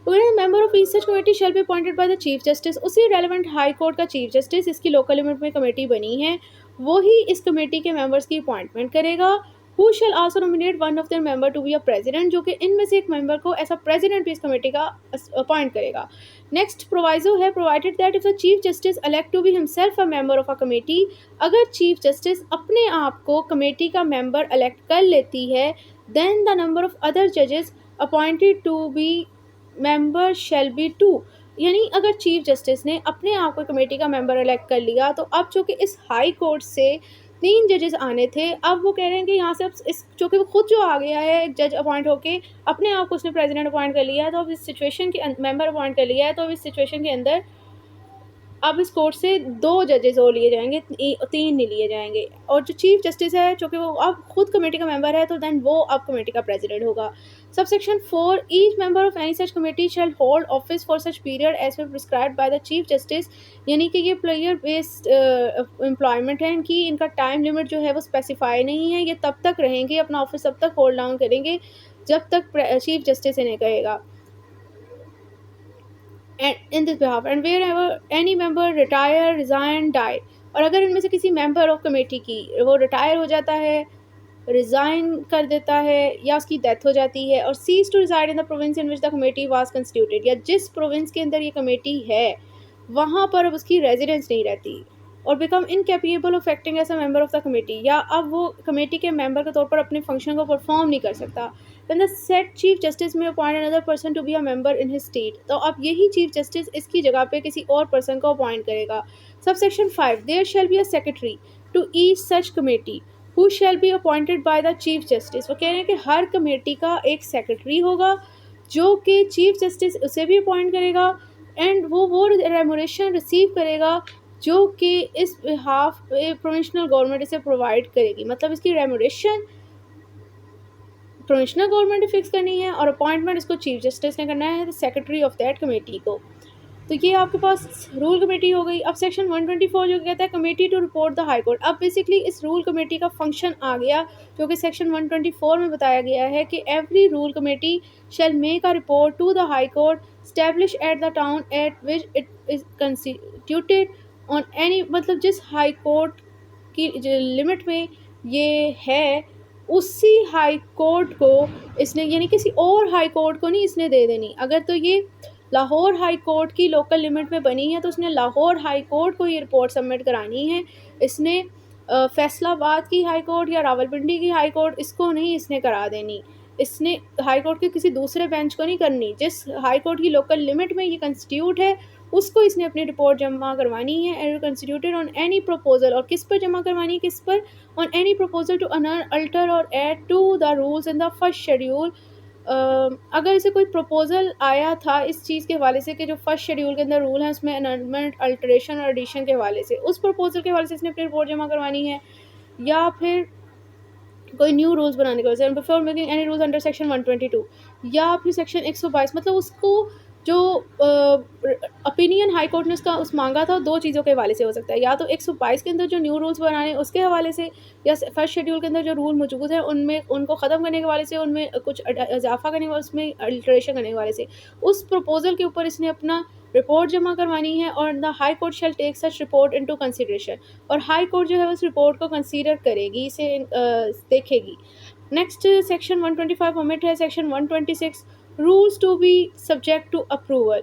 Member of each such committee shall be appointed by the chief justice, उसी रेलेवेंट हाई कोर्ट का चीफ जस्टिस, इसकी लोकल लिमिट में कमेटी बनी है, वो ही इस कमेटी के मेंबर्स की अपॉइंटमेंट करेगा। Who shall also nominate one of their member to be a president, जो कि इनमें से एक मेंबर को ऐसा प्रेसिडेंट भी इस कमेटी का अपॉइंट करेगा। नेक्स्ट प्रोवाइजो है, provided that if the chief justice elect to be himself a member of a committee, अगर चीफ जस्टिस अपने आप को कमेटी का मेंबर इलेक्ट कर लेती है, then the number of other जजेस appointed to be member shall be 2, यानी अगर चीफ जस्टिस ने अपने आप को कमेटी का मेंबर इलेक्ट कर लिया, तो अब चूँकि इस हाई कोर्ट से 3 जजेस आने थे, अब वो कह रहे हैं कि यहाँ से अब इस चूँकि वो खुद जो आ गया है एक जज अपॉइंट होके अपने आप को उसने प्रेसिडेंट अपॉइंट कर लिया है, तो अब इस सिचुएशन के मेंबर अपॉइंट कर लिया है, तो अब इस सिचुएशन के अंदर अब इस कोर्ट से 2 जजेस और लिए जाएंगे, 3 नहीं लिए जाएंगे। और जो चीफ जस्टिस है चूँकि वो अब खुद कमेटी का मेंबर है, तो देन वो अब कमेटी का प्रेसिडेंट होगा। Subsection 4, each member of any such committee shall hold office for such period as prescribed by the chief justice, यानी कि ये प्लेयर बेस्ड एम्प्लॉयमेंट है इनकी, इनका टाइम लिमिट जो है वो स्पेसिफाई नहीं है, ये तब तक रहेंगे अपना ऑफिस तब तक होल्ड डाउन करेंगे जब तक चीफ जस्टिस इन्हें कहेगा। in this behalf and wherever any member retire, resign, die, और अगर इनमें से किसी मेंबर ऑफ कमेटी की वो रिटायर हो जाता है, रिज़ाइन कर देता है या उसकी डेथ हो जाती है, और cease to reside in the province in which the committee was constituted, या जिस प्रोविंस के अंदर ये कमेटी है वहाँ पर अब उसकी रेजिडेंस नहीं रहती, और become incapable of acting as a member of the committee, या अब वो कमेटी के मेंबर के तौर पर अपने फंक्शन को परफॉर्म नहीं कर सकता, then the said chief justice may appoint another person to be a member in his state, तो अब यही चीफ जस्टिस इसकी जगह पे किसी और पर्सन को अपॉइंट करेगा। Subsection 5, there shall be a secretary to each such committee who shall be appointed by the chief justice, वो कह रहे हैं कि हर कमेटी का एक सेक्रेटरी होगा जो कि चीफ जस्टिस उसे भी अपॉइंट करेगा, एंड वो रेमुनेशन रिसीव करेगा जो कि इस बिहाफ प्रोविंशनल गवर्नमेंट इसे प्रोवाइड करेगी, मतलब इसकी रेमुनेशन प्रोविंशनल गवर्नमेंट फिक्स करनी है और अपॉइंटमेंट इसको चीफ जस्टिस ने करना है, सेक्रेटरी ऑफ दैट कमेटी को। तो ये आपके पास रूल कमेटी हो गई। अब सेक्शन 124 जो कहता है committee to report the high court. अब बेसिकली इस रूल कमेटी का फंक्शन आ गया जो कि सेक्शन 124 में बताया गया है कि every rule committee shall make a report to the high court establish at the town at which it is constituted on any, मतलब जिस हाई कोर्ट की लिमिट में ये है उसी हाई कोर्ट को इसने, यानी किसी और हाई कोर्ट को नहीं इसने दे देनी। अगर तो ये लाहौर हाई कोर्ट की लोकल लिमिट में बनी है तो उसने लाहौर हाई कोर्ट को ये रिपोर्ट सबमिट करानी है। इसने फैसलाबाद की हाई कोर्ट या रावलपिंडी की हाई कोर्ट इसको नहीं इसने करा देनी। इसने हाई कोर्ट के किसी दूसरे बेंच को नहीं करनी। जिस हाई कोर्ट की लोकल लिमिट में ये कंस्टिट्यूट है उसको इसने अपनी रिपोर्ट जमा करवानी है। And constituted on any proposal, और किस पर जमा करवानी है, किस पर, on any proposal to alter or add to the rules in the first schedule. अगर इसे कोई प्रपोजल आया था इस चीज़ के हवाले से कि जो फर्स्ट शेड्यूल के अंदर रूल है उसमें अमेंडमेंट, अल्टरेशन और एडिशन के हवाले से, उस प्रपोजल के हवाले से इसने अपनी रिपोर्ट जमा करवानी है। या फिर कोई न्यू रूल्स बनाने के वजह से before making any rules under section 122, या फिर सेक्शन 122, मतलब उसको जो ओपिनियन हाई कोर्ट ने उसका उस मांगा था दो चीज़ों के हवाले से हो सकता है। या तो 122 के अंदर जो न्यू रूल्स बनाने उसके हवाले से, या फर्स्ट शेड्यूल के अंदर जो रूल मौजूद है उनमें उनको ख़त्म करने के हवाले से, उनमें कुछ इजाफा करने के, उसमें अल्टरेशन करने के हवाले से, उस प्रपोजल के ऊपर इसने अपना रिपोर्ट जमा करवानी है। और the high court shall take such report into consideration, और हाई कोर्ट जो है उस रिपोर्ट को कंसीडर करेगी, इसे देखेगी। नेक्स्ट सेक्शन 125 ओमिट है। Section 126 rules to be subject to approval,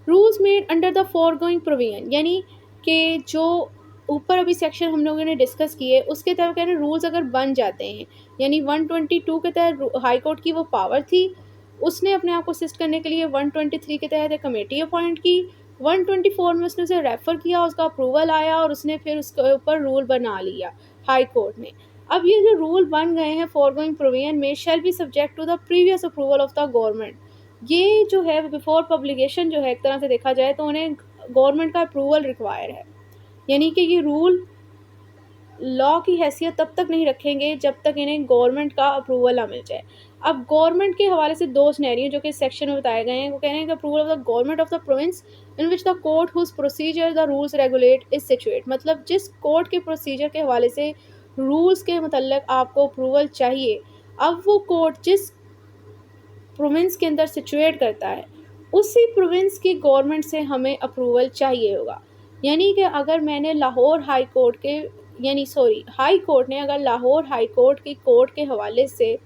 rules made under the foregoing provision, यानी कि जो ऊपर अभी सेक्शन हम लोगों ने डिस्कस किए उसके तहत कह रहे हैं रूल्स अगर बन जाते हैं, यानी 122 के तहत हाई कोर्ट की वो पावर थी, उसने अपने आप को असिस्ट करने के लिए 123 के तहत एक कमेटी अपॉइंट की, 124 में उसने उसे रेफ़र किया, उसका अप्रूवल आया और उसने फिर उसके ऊपर रूल बना लिया हाई कोर्ट ने। अब ये जो रूल बन गए हैं फोरगोइंग प्रोविजन में, shall be subject to the previous approval of the government. ये जो है बिफोर पब्लिकेशन जो है एक तरह से देखा जाए तो उन्हें गवर्नमेंट का अप्रूवल रिक्वायर है, यानी कि ये रूल लॉ की हैसियत तब तक नहीं रखेंगे जब तक इन्हें गवर्नमेंट का अप्रूवल ना मिल जाए। अब गवर्नमेंट के हवाले से दो सिनेरियो जो कि इस सेक्शन में बताए गए हैं, वो कह रहे हैं कि approval of the government of the province in which the court whose procedure the rules regulate is situate, मतलब जिस कोर्ट के प्रोसीजर के हवाले से रूल्स के मतलब आपको अप्रूवल चाहिए, अब वो कोर्ट जिस प्रोविंस के अंदर सिचुएट करता है उसी प्रोविंस की गवर्नमेंट से हमें अप्रूवल चाहिए होगा। यानी कि अगर मैंने लाहौर हाई कोर्ट के, यानी सॉरी हाई कोर्ट ने अगर लाहौर हाई कोर्ट की कोर्ट के हवाले से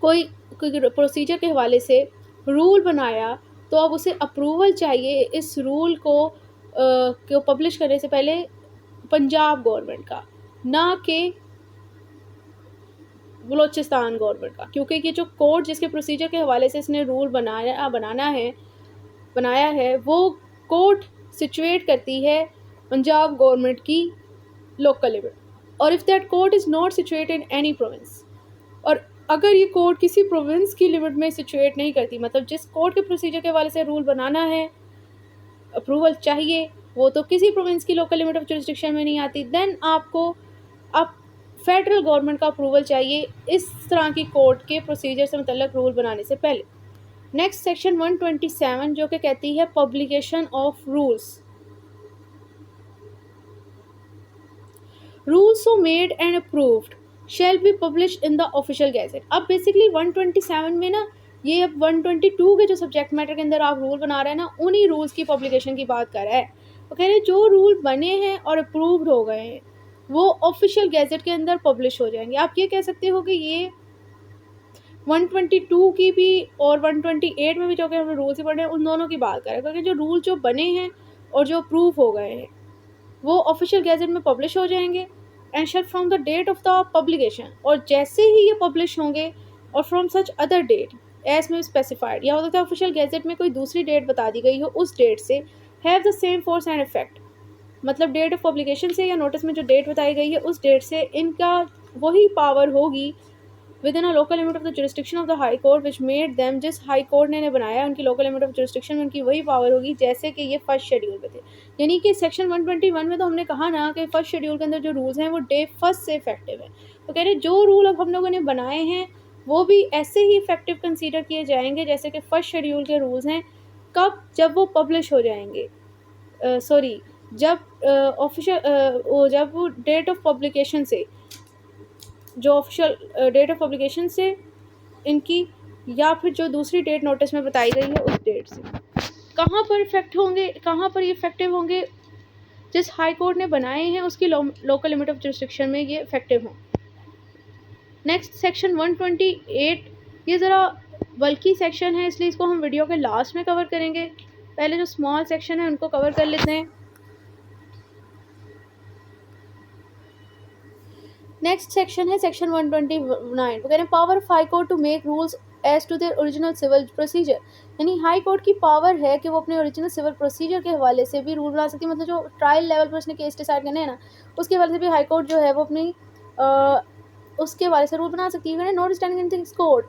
कोई प्रोसीजर के हवाले से रूल बनाया तो अब उसे अप्रूवल चाहिए इस रूल को पब्लिश करने से पहले पंजाब गवर्नमेंट का, ना कि बलोचिस्तान गवर्नमेंट का, क्योंकि ये जो कोर्ट जिसके प्रोसीजर के हवाले से इसने रूल बनाया है वो कोर्ट सिचुएट करती है पंजाब गवर्नमेंट की लोकल लिमिट, और if that court is not situated in any province, और अगर ये कोर्ट किसी प्रोविंस की लिमिट में सिचुएट नहीं करती, मतलब जिस कोर्ट के प्रोसीजर के हवाले से रूल बनाना है अप्रूवल चाहिए वो तो किसी प्रोविंस की लोकल लिमिट ऑफ जुरिस्डिक्शन में नहीं आती, देन आपको अब फेडरल गवर्नमेंट का अप्रूवल चाहिए इस तरह की कोर्ट के प्रोसीजर से मतलब रूल बनाने से पहले। नेक्स्ट सेक्शन 127 जो कि कहती है publication of rules, rules so made and approved shall be publish in the official gazette. अब बेसिकली 127 में ना ये अब 122 के जो सब्जेक्ट मैटर के अंदर आप रूल बना रहे हैं ना उन्हीं रूल्स की पब्लिकेशन की बात कर रहा है। तो कह रहे हैं जो रूल बने हैं और अप्रूव्ड हो गए हैं वो ऑफिशियल गैजेट के अंदर पब्लिश हो जाएंगे। आप ये कह सकते हो कि ये 122 की भी और 128 में भी जो कि हम रूल्स ही पढ़ रहे हैं उन दोनों की बात कर रहे हैं, क्योंकि जो रूल जो बने हैं और जो अप्रूव हो गए हैं वो ऑफिशियल गैजेट में पब्लिश हो जाएंगे and shall from the date of the publication, और जैसे ही ये पब्लिश होंगे और from such other date as में स्पेसिफाइड, या हो सकता है ऑफिशियल गैजेट में कोई दूसरी डेट बता दी गई हो उस डेट से, have the same force and effect, मतलब डेट ऑफ पब्लिकेशन से या नोटिस में जो डेट बताई गई है उस डेट से इनका वही पावर होगी with in a local limit of the jurisdiction of the high court which made them, जिस हाई कोर्ट ने बनाया उनकी लोकल लिमिट ऑफ जुरिस्डिक्शन में उनकी वही पावर होगी जैसे कि ये फर्स्ट शेड्यूल में थे। यानी कि सेक्शन 121 में तो हमने कहा ना कि फर्स्ट शेड्यूल के अंदर जो रूल्स हैं वो डे फर्स्ट से इफेक्टिव है, तो कह रहे जो रूल अब हम लोगों ने बनाए हैं वो भी ऐसे ही इफेक्टिव कंसीडर किए जाएंगे जैसे कि फर्स्ट शेड्यूल के रूल्स हैं कब? जब वो पब्लिश हो जाएंगे, सॉरी, जब ऑफिशियल जब वो डेट ऑफ पब्लिकेशन से, जो ऑफिशियल डेट ऑफ पब्लिकेशन से इनकी, या फिर जो दूसरी डेट नोटिस में बताई गई है उस डेट से। कहाँ पर इफेक्ट होंगे, कहाँ पर ये इफेक्टिव होंगे? जिस हाई कोर्ट ने बनाए हैं उसकी लोकल लिमिट ऑफ जुरिस्डिक्शन में ये इफेक्टिव हों। नेक्स्ट सेक्शन 128, ये ज़रा बल्कि सेक्शन है, इसलिए इसको हम वीडियो के लास्ट में कवर करेंगे। पहले जो स्मॉल सेक्शन है उनको कवर कर लेते हैं। नेक्स्ट सेक्शन है सेक्शन 129, वो कह रहे हैं power of high court to make rules as to their original civil procedure. यानी हाई कोर्ट की पावर है कि वो अपने ओरिजिनल सिविल प्रोसीजर के हवाले से भी रूल बना सकती है। मतलब जो ट्रायल लेवल पर उसने केस डिसाइड करने हैं ना, उसके हवाले से भी हाई कोर्ट जो है वो अपनी उसके हवाले से रूल बना सकती है। Not standing in things court,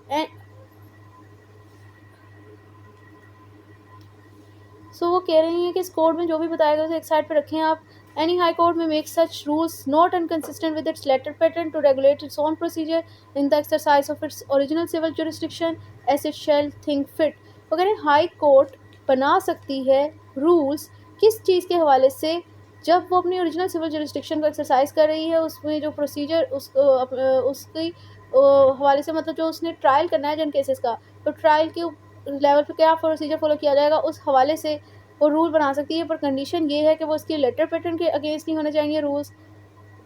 so वो कह रही हैं कि इस कोड में जो भी बताया गया उसे एक साइड पर रखें आप। Any high court may make such rules not inconsistent with its letter pattern to regulate its own procedure in the exercise of its original civil jurisdiction as it shall think fit. वो कह रहे हैं हाई कोर्ट बना सकती है रूल्स किस चीज़ के हवाले से? जब वो अपनी ओरिजिनल सिविल जुरिस्डिक्शन को एक्सरसाइज कर रही है, उसमें जो प्रोसीजर उसकी हवाले से, मतलब जो उसने ट्रायल करना है जिन केसेस का, तो ट्रायल के लेवल पे क्या प्रोसीजर फॉलो किया जाएगा उस हवाले से वो रूल बना सकती है। पर कंडीशन ये है कि वो इसके लेटर पैटर्न के अगेंस्ट नहीं होने चाहिए रूल्स।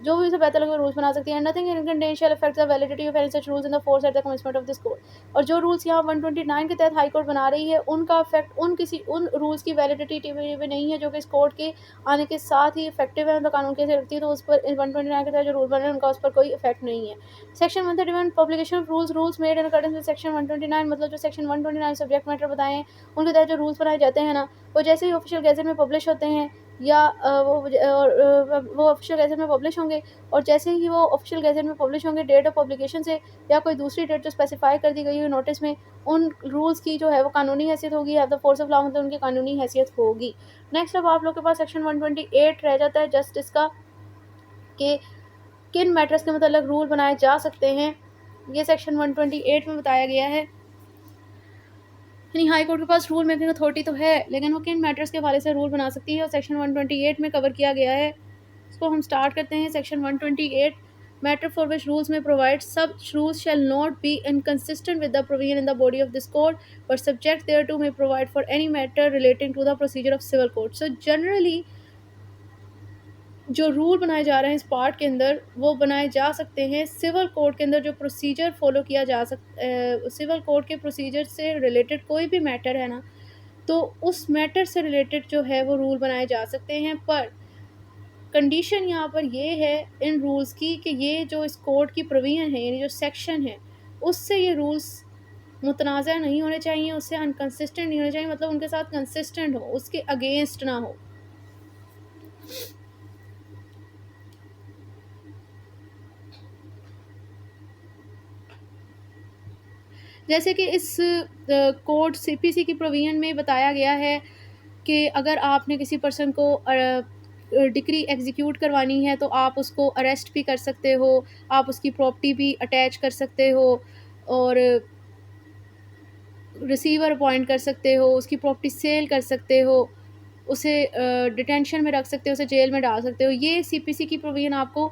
जो भी उसे बेहतर लगे रूल्स बना सकती है। Nothing incidental affects the validity of any such rules in the force at the commencement of this code. और जो रूल्स यहाँ 129 के तहत हाई कोर्ट बना रही है उनका इफेक्ट उन रूल्स की वैलिडिटी में नहीं है जो कि इस कोर्ट के आने के साथ ही इफेक्टिव है, मतलब कानून कैसे रखती है, तो उस पर 129 के तहत जो रूल बने हैं उनका उस पर कोई इफेक्ट नहीं है। Section 131 publication of rules made in accordance with section 129, मतलब जो सेक्शन 129 सब्जेक्ट मैटर बताए हैं उनके तहत जो रूल्स बनाए जाते हैं ना, वो जैसे ही ऑफिशियल गैजेट में पब्लिश होते हैं या वो ऑफिशियल गैजेट में पब्लिश होंगे, और जैसे ही वो ऑफिशियल गैजेट में पब्लिश होंगे डेट ऑफ पब्लिकेशन से या कोई दूसरी डेट जो स्पेसिफाई कर दी गई है नोटिस में, उन रूल्स की जो है वो कानूनी हैसियत होगी, have the force of law, मतलब उनकी कानूनी हैसियत होगी। नेक्स्ट अब आप लोग के पास सेक्शन 128 रह जाता है जस्टिस का, कि किन मैटर्स के मतलब रूल बनाए जा सकते हैं। ये सेक्शन 128 में बताया गया है। यानी हाई कोर्ट के पास रूल मेकिंग अथॉरिटी तो है, लेकिन वो किन मैटर्स के हवाले से रूल बना सकती है और सेक्शन 128 में कवर किया गया है। इसको हम स्टार्ट करते हैं। Section 128, matter for which rules में provide such rules shall not be inconsistent with the provision in the body of this code but subject thereto may provide for any matter relating to the procedure of civil code। So generally जो रूल बनाए जा रहे हैं इस पार्ट के अंदर वो बनाए जा सकते हैं सिविल कोड के अंदर, जो प्रोसीजर फॉलो किया जा सिविल कोड के प्रोसीजर से रिलेटेड कोई भी मैटर है ना, तो उस मैटर से रिलेटेड जो है वो रूल बनाए जा सकते हैं। पर कंडीशन यहाँ पर ये है इन रूल्स की कि ये जो इस कोड की प्रोविजन है, यानी जो सेक्शन है, उससे ये रूल्स मुतनाज़ा नहीं होने चाहिए, उससे अनकंसिस्टेंट नहीं होने चाहिए, मतलब उनके साथ कंसिस्टेंट हो, उसके अगेंस्ट ना हो। जैसे कि इस कोड सीपीसी की प्रोविजन में बताया गया है कि अगर आपने किसी पर्सन को डिक्री एग्जीक्यूट करवानी है तो आप उसको अरेस्ट भी कर सकते हो, आप उसकी प्रॉपर्टी भी अटैच कर सकते हो और रिसीवर अपॉइंट कर सकते हो, उसकी प्रॉपर्टी सेल कर सकते हो, उसे डिटेंशन में रख सकते हो, उसे जेल में डाल सकते हो। ये सीपीसी की प्रोविजन आपको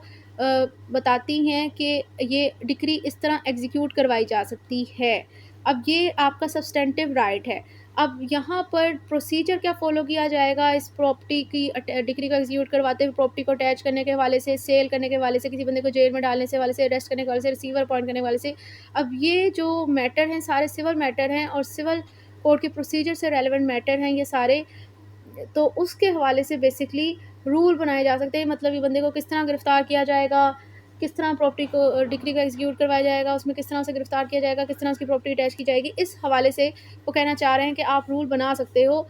बताती हैं कि ये डिक्री इस तरह एग्जीक्यूट करवाई जा सकती है। अब ये आपका सब्सटेंटिव राइट है। अब यहाँ पर प्रोसीजर क्या फ़ॉलो किया जाएगा इस प्रॉपर्टी की डिक्री को एग्जीक्यूट करवाते हुए, प्रॉपर्टी को अटैच करने के हवाले से, सेल करने के हवाले से, किसी बंदे को जेल में डालने से हवाले से, अरेस्ट करने के हवाले से, रिसीवर अपॉइंट करने के हवाले से। अब ये जो मैटर हैं सारे सिविल मैटर हैं और सिविल कोर्ट के प्रोसीजर से रेलेवेंट मैटर हैं ये सारे, तो उसके हवाले से बेसिकली रूल बनाए जा सकते हैं। मतलब ये बंदे को किस तरह गिरफ़्तार किया जाएगा, किस तरह प्रॉपर्टी को डिक्री को एग्जीक्यूट करवाया जाएगा, उसमें किस तरह से गिरफ़्तार किया जाएगा, किस तरह उसकी प्रॉपर्टी अटैच की जाएगी, इस हवाले से वो कहना चाह रहे हैं कि आप रूल बना सकते हो।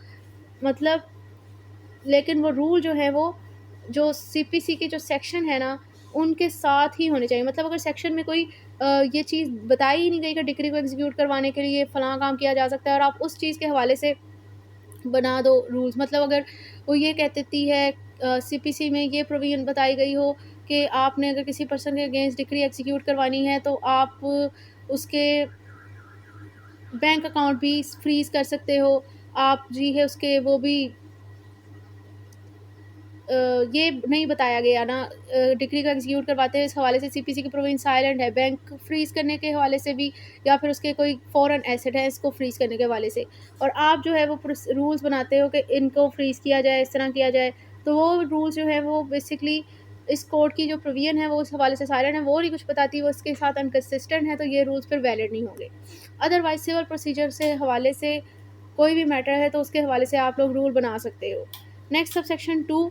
मतलब लेकिन वो रूल जो है वो जो सीपीसी के जो सेक्शन है ना उनके साथ ही होने चाहिए। मतलब अगर सेक्शन में कोई ये चीज़ बताई ही नहीं गई कि डिक्री को एग्जीक्यूट करवाने के लिए फ़लाँ काम किया जा सकता है और आप उस चीज़ के हवाले से बना दो रूल्स, मतलब अगर वो ये कह देती है सीपीसी में ये प्रोविजन बताई गई हो कि आपने अगर किसी पर्सन के अगेंस्ट डिक्री एग्जीक्यूट करवानी है तो आप उसके बैंक अकाउंट भी फ्रीज़ कर सकते हो, आप जी है उसके वो भी ये नहीं बताया गया ना, डिक्री का एग्जीक्यूट करवाते हैं इस हवाले से सीपीसी की प्रोविंस साइलेंट है, बैंक फ्रीज करने के हवाले से भी, या फिर उसके कोई फॉरेन एसेट है इसको फ्रीज करने के हवाले से, और आप जो है वो रूल्स बनाते हो कि इनको फ्रीज किया जाए, इस तरह किया जाए, तो वो रूल्स जो है वो बेसिकली इस कोड की जो प्रोविजन है वो उस हवाले से साइलेंट है, वो नहीं कुछ बताती, वो इसके साथ अनकंसिस्टेंट है, तो ये रूल्स फिर वैलिड नहीं होंगे। अदरवाइज सिविल प्रोसीजर से हवाले से कोई भी मैटर है तो उसके हवाले से आप लोग रूल बना सकते हो। Next sub section 2,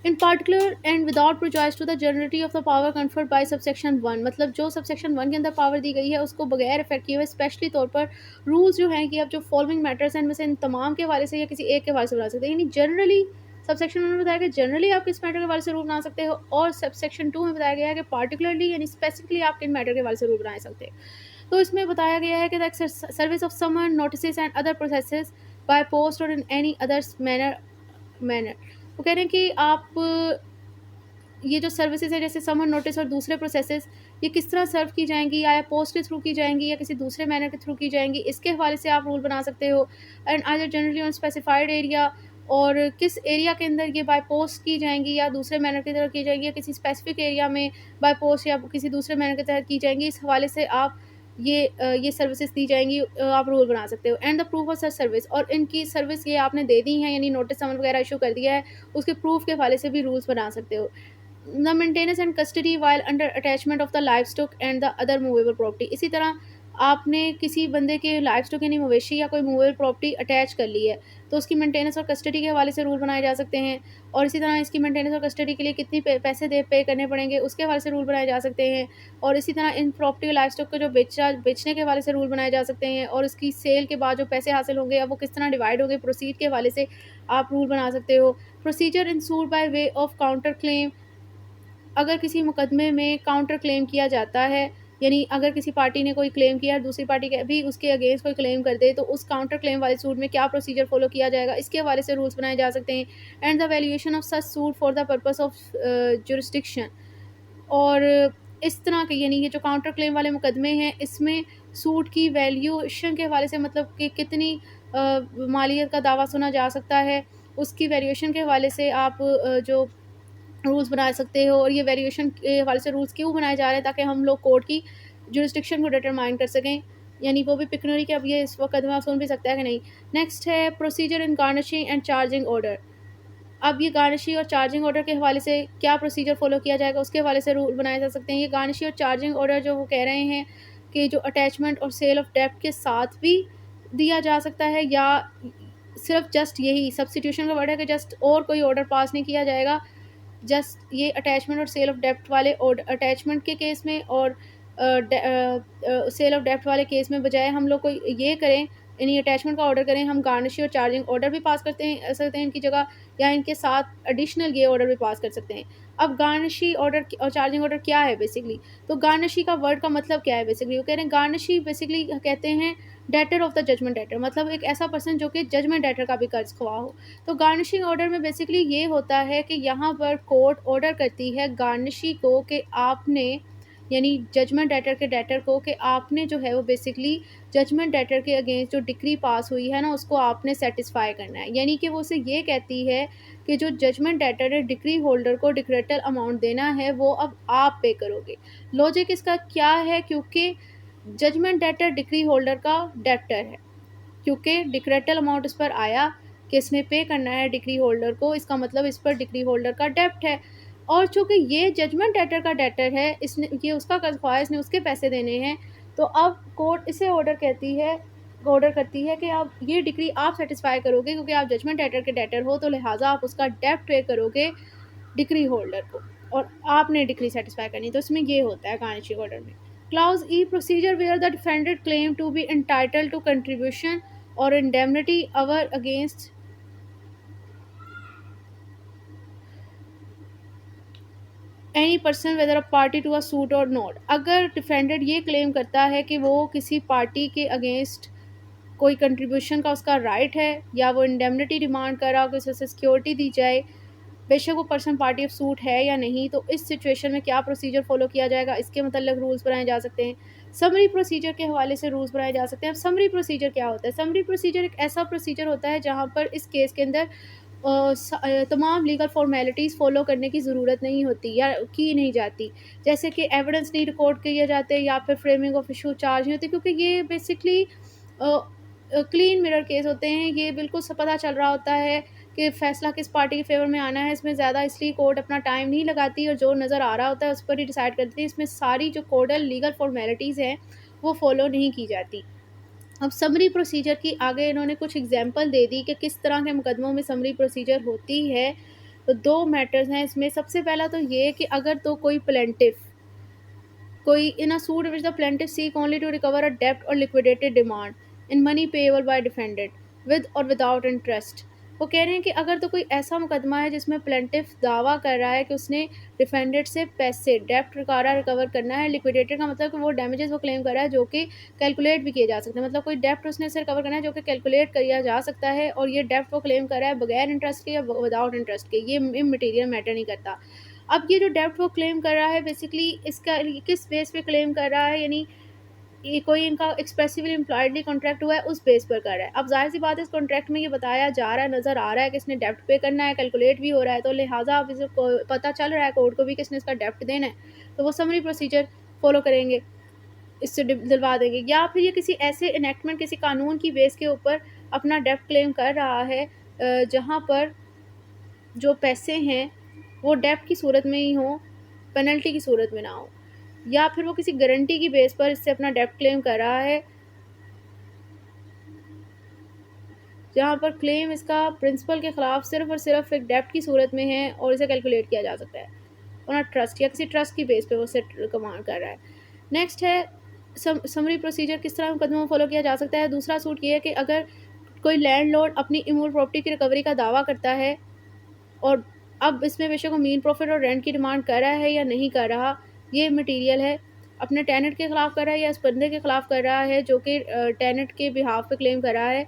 in particular and without prejudice to the generality of the power conferred by subsection 1, मतलब जो सबसेक्शन 1 के अंदर पावर दी गई है उसको बगैर इफेक्ट किए हुए स्पेशली तौर पर रूल्स जो हैं कि आप जो फॉलोइंग मैटर्स हैं इनमें से इन तमाम के हवाले से या किसी एक के हवाले से बना सकते हैं, यानी जनरली सबसेक्शन 1 में बताया गया जनरली आप किस मैटर के हवाले से रूल बना सकते हो, और सबसेक्शन 2 में बताया गया है कि पार्टिकुलरली यानी स्पेसिफिकली आप किन मैटर के हवाले से रूल बना सकते हैं। तो इसमें बताया गया है कि the service of summon notice and other processes by post और इन एनी अदर्स मैनर वो कह रहे हैं कि आप ये जो सर्विसेज है जैसे समन नोटिस और दूसरे प्रोसेसेस ये किस तरह सर्व की जाएंगी, या पोस्ट के थ्रू की जाएंगी या किसी दूसरे मैनर के थ्रू की जाएंगी, इसके हवाले से आप रूल बना सकते हो। And are generally on specified area, और किस एरिया के अंदर ये बाय पोस्ट की जाएंगी या दूसरे मैनर की तरह की जाएंगी, या किसी स्पेसिफिक एरिया में बाय पोस्ट या किसी दूसरे मैनर के तहत की जाएंगी, इस हवाले से आप ये सर्विसेज दी जाएंगी, आप रूल बना सकते हो। And the proof of such service, और इनकी सर्विस ये आपने दे दी है यानी नोटिस समन वगैरह इशू कर दिया है, उसके प्रूफ के हवाले से भी रूल्स बना सकते हो। The maintenance and custody while under attachment of the life stock and the other movable property, इसी तरह आपने किसी बंदे के लाइफ स्टॉक यानी मवेशी या कोई मूवेबल प्रॉपर्टी अटैच कर ली है तो उसकी मेंटेनेंस और कस्टडी के हवाले से रूल बनाए जा सकते हैं, और इसी तरह इसकी मेंटेनेंस और कस्टडी के लिए कितनी पैसे पे करने पड़ेंगे उसके हवाले से रूल बनाए जा सकते हैं, और इसी तरह इन प्रॉपर्टी और लाइफ स्टॉक को जो बेचने के हवाले से रूल बनाए जा सकते हैं, और उसकी सेल के बाद जो पैसे हासिल होंगे अब वो किस तरह डिवाइड होंगे प्रोसीड के हवाले से आप रूल बना सकते हो। Procedure in suit by way of counter claim, अगर किसी मुकदमे में काउंटर क्लेम किया जाता है, यानी अगर किसी पार्टी ने कोई क्लेम किया दूसरी पार्टी के भी उसके अगेंस्ट कोई क्लेम कर दे तो उस काउंटर क्लेम वाले सूट में क्या प्रोसीजर फॉलो किया जाएगा इसके हवाले से रूल्स बनाए जा सकते हैं। And the valuation of such suit for the purpose of jurisdiction, और इस तरह के यानी ये जो काउंटर क्लेम वाले मुकदमे हैं इसमें सूट की वैल्यूएशन के हवाले से मतलब कि कितनी मालियत का दावा सुना जा सकता है उसकी वैल्यूएशन के हवाले से आप जो रूल्स बना सकते हो, और ये वेरिएशन के हवाले से रूल्स क्यों बनाए जा रहे हैं ताकि हम लोग कोर्ट की जुरिस्डिक्शन को डिटरमाइन कर सकें, यानी वो भी पिकनरी के अब ये इस वक्त कदम सुन भी सकता है कि नहीं। नेक्स्ट है procedure in garnishing and charging order, अब ये गार्निशी और चार्जिंग ऑर्डर के हवाले से क्या प्रोसीजर फॉलो किया जाएगा उसके हवाले से रूल बनाए जा सकते हैं। ये गार्निशी और चार्जिंग ऑर्डर जो वो कह रहे हैं कि जो अटैचमेंट और सेल ऑफ डेप्ट के साथ भी दिया जा सकता है, या सिर्फ जस्ट यही सब्सटीट्यूशन का वर्ड है कि जस्ट और कोई ऑर्डर पास नहीं किया जाएगा, जस्ट ये अटैचमेंट और सेल ऑफ डेप्ट वाले और अटैचमेंट के केस में और सेल ऑफ डेप्ट वाले केस में बजाय हम लोग को ये करें यानी अटैचमेंट का ऑर्डर करें, हम गार्निशी और चार्जिंग ऑर्डर भी पास सकते हैं इनकी जगह, या इनके साथ एडिशनल ये ऑर्डर भी पास कर सकते हैं। अब गार्निशी ऑर्डर और चार्जिंग ऑर्डर क्या है बेसिकली, तो गार्निशी का वर्ड का मतलब क्या है बेसिकली, वो कह रहे हैं गार्निशी बेसिकली कहते हैं debtor of the judgment debtor, मतलब एक ऐसा पर्सन जो कि जजमेंट डेटर का भी कर्ज खुआ हो। तो गार्निशिंग ऑर्डर में बेसिकली ये होता है कि यहाँ पर कोर्ट ऑर्डर करती है गार्निशी को कि आपने यानी जजमेंट डेटर के डेटर को कि आपने जो है वो बेसिकली जजमेंट डेटर के अगेंस्ट जो डिक्री पास हुई है ना उसको आपने सेटिस्फाई करना है, यानी कि वो उसे ये कहती है कि जो जजमेंट डेटर ने डिक्री होल्डर को डिक्रेटल अमाउंट देना है वो अब आप पे करोगे। लॉजिक इसका क्या है, क्योंकि जजमेंट डेटर डिक्री होल्डर का डेप्टर है, क्योंकि डिक्रेटल अमाउंट इस पर आया कि इसने पे करना है डिक्री होल्डर को, इसका मतलब इस पर डिक्री होल्डर का डेप्ट है, और चूंकि ये जजमेंट डेटर का डेटर है इसने ये उसका कर्ज ख्वाह इसने उसके पैसे देने हैं, तो अब कोर्ट इसे ऑर्डर करती है कि आप ये डिक्री आप सेटिस्फाई करोगे क्योंकि आप जजमेंट डेटर के डेटर हो, तो लिहाजा आप उसका डेप्ट पे करोगे डिक्री होल्डर को, और आपने डिक्री सेटिस्फाई करनी, तो इसमें ये होता है गार्निशिंग ऑर्डर में। Clause E procedure where the defended claim to be entitled to contribution or indemnity our against any person whether a party to a suit or not, अगर डिफेंडेड ये क्लेम करता है कि वो किसी पार्टी के अगेंस्ट कोई कंट्रीब्यूशन का उसका राइट है या वो इंडेमनिटी डिमांड कर रहा हो कि उसे सिक्योरिटी दी जाए, बेशक वो पर्सन पार्टी ऑफ सूट है या नहीं, तो इस सिचुएशन में क्या प्रोसीजर फॉलो किया जाएगा इसके मतलब रूल्स बनाए जा सकते हैं। समरी प्रोसीजर के हवाले से रूल्स बनाए जा सकते हैं। अब समरी प्रोसीजर क्या होता है? समरी प्रोसीजर एक ऐसा प्रोसीजर होता है जहाँ पर इस केस के अंदर तमाम लीगल फॉर्मेलिटीज़ फ़ॉलो करने की ज़रूरत नहीं होती या की नहीं जाती। जैसे कि एविडेंस नहीं रिकॉर्ड किए जाते या फिर फ्रेमिंग ऑफ इशू चार्ज नहीं होते, क्योंकि ये बेसिकली क्लीन मिरर केस होते हैं। ये बिल्कुल पता चल रहा होता है कि फ़ैसला किस पार्टी के फ़ेवर में आना है। इसमें ज़्यादा इसलिए कोर्ट अपना टाइम नहीं लगाती और जो नज़र आ रहा होता है उस पर ही डिसाइड करती है। इसमें सारी जो कोडल लीगल फॉर्मेलिटीज़ हैं वो फ़ॉलो नहीं की जाती। अब समरी प्रोसीजर की आगे इन्होंने कुछ एग्जांपल दे दी कि किस तरह के मुकदमों में समरी प्रोसीजर होती है। तो 2 मैटर्स हैं इसमें। सबसे पहला तो ये कि अगर तो कोई in a suit which the plaintiff seek only to recover a डेब्ट or liquidated demand in money payable by defendant with or without interest. वो कह रहे हैं कि अगर तो कोई ऐसा मुकदमा है जिसमें प्लेंटिफ दावा कर रहा है कि उसने डिफेंडेंट से पैसे डेब्ट रिकवर करना है। लिक्विडेटेड का मतलब कि वो डैमेजेस वो क्लेम कर रहा है जो कि कैलकुलेट भी किए जा सकते हैं। मतलब कोई डेब्ट उसने उससे रिकवर करना है जो कि कैलकुलेट किया जा सकता है, और ये डेब्ट वो क्लेम कर रहा है बगैर इंटरेस्ट के या विदाउट इंटरेस्ट के, ये इममटेरियल मैटर नहीं करता। अब ये जो डेब्ट वो क्लेम कर रहा है बेसिकली इसका किस बेस पे क्लेम कर रहा है, यानी ये कोई इनका एक्सप्रेसिवली इम्प्लॉयडली कॉन्ट्रैक्ट हुआ है उस बेस पर कर रहा है। अब ज़ाहिर सी बात है इस कॉन्ट्रैक्ट में ये बताया जा रहा है, नज़र आ रहा है कि इसने डेब्ट पे करना है, कैलकुलेट भी हो रहा है, तो लिहाजा अब इसे पता चल रहा है कोर्ट को भी कि इसने इसका डेब्ट देना है, तो वो समरी प्रोसीजर फॉलो करेंगे, इससे दिलवा देंगे। या फिर ये किसी ऐसे इनेक्टमेंट किसी कानून की बेस के ऊपर अपना डेब्ट क्लेम कर रहा है जहाँ पर जो पैसे हैं वो डेब्ट की सूरत में ही हो, पेनल्टी की सूरत में ना हो। या फिर वो किसी गारंटी की बेस पर इससे अपना डेब्ट क्लेम कर रहा है जहाँ पर क्लेम इसका प्रिंसिपल के खिलाफ सिर्फ और सिर्फ एक डेब्ट की सूरत में है और इसे कैलकुलेट किया जा सकता है, और ना ट्रस्ट या किसी ट्रस्ट की बेस पे वो सेट कमांड कर रहा है। नेक्स्ट है समरी प्रोसीजर किस तरह मुकदमे में फॉलो किया जा सकता है। दूसरा सूट ये है कि अगर कोई लैंडलॉर्ड अपनी इमूल प्रॉपर्टी की रिकवरी का दावा करता है और अब इसमें बेशक वो मीन प्रॉफिट और रेंट की डिमांड कर रहा है या नहीं कर रहा, ये मटेरियल है। अपने टेनेंट के खिलाफ कर रहा है या इस बंदे के खिलाफ कर रहा है जो कि टेनेंट के बिहाफ पे क्लेम कर रहा है।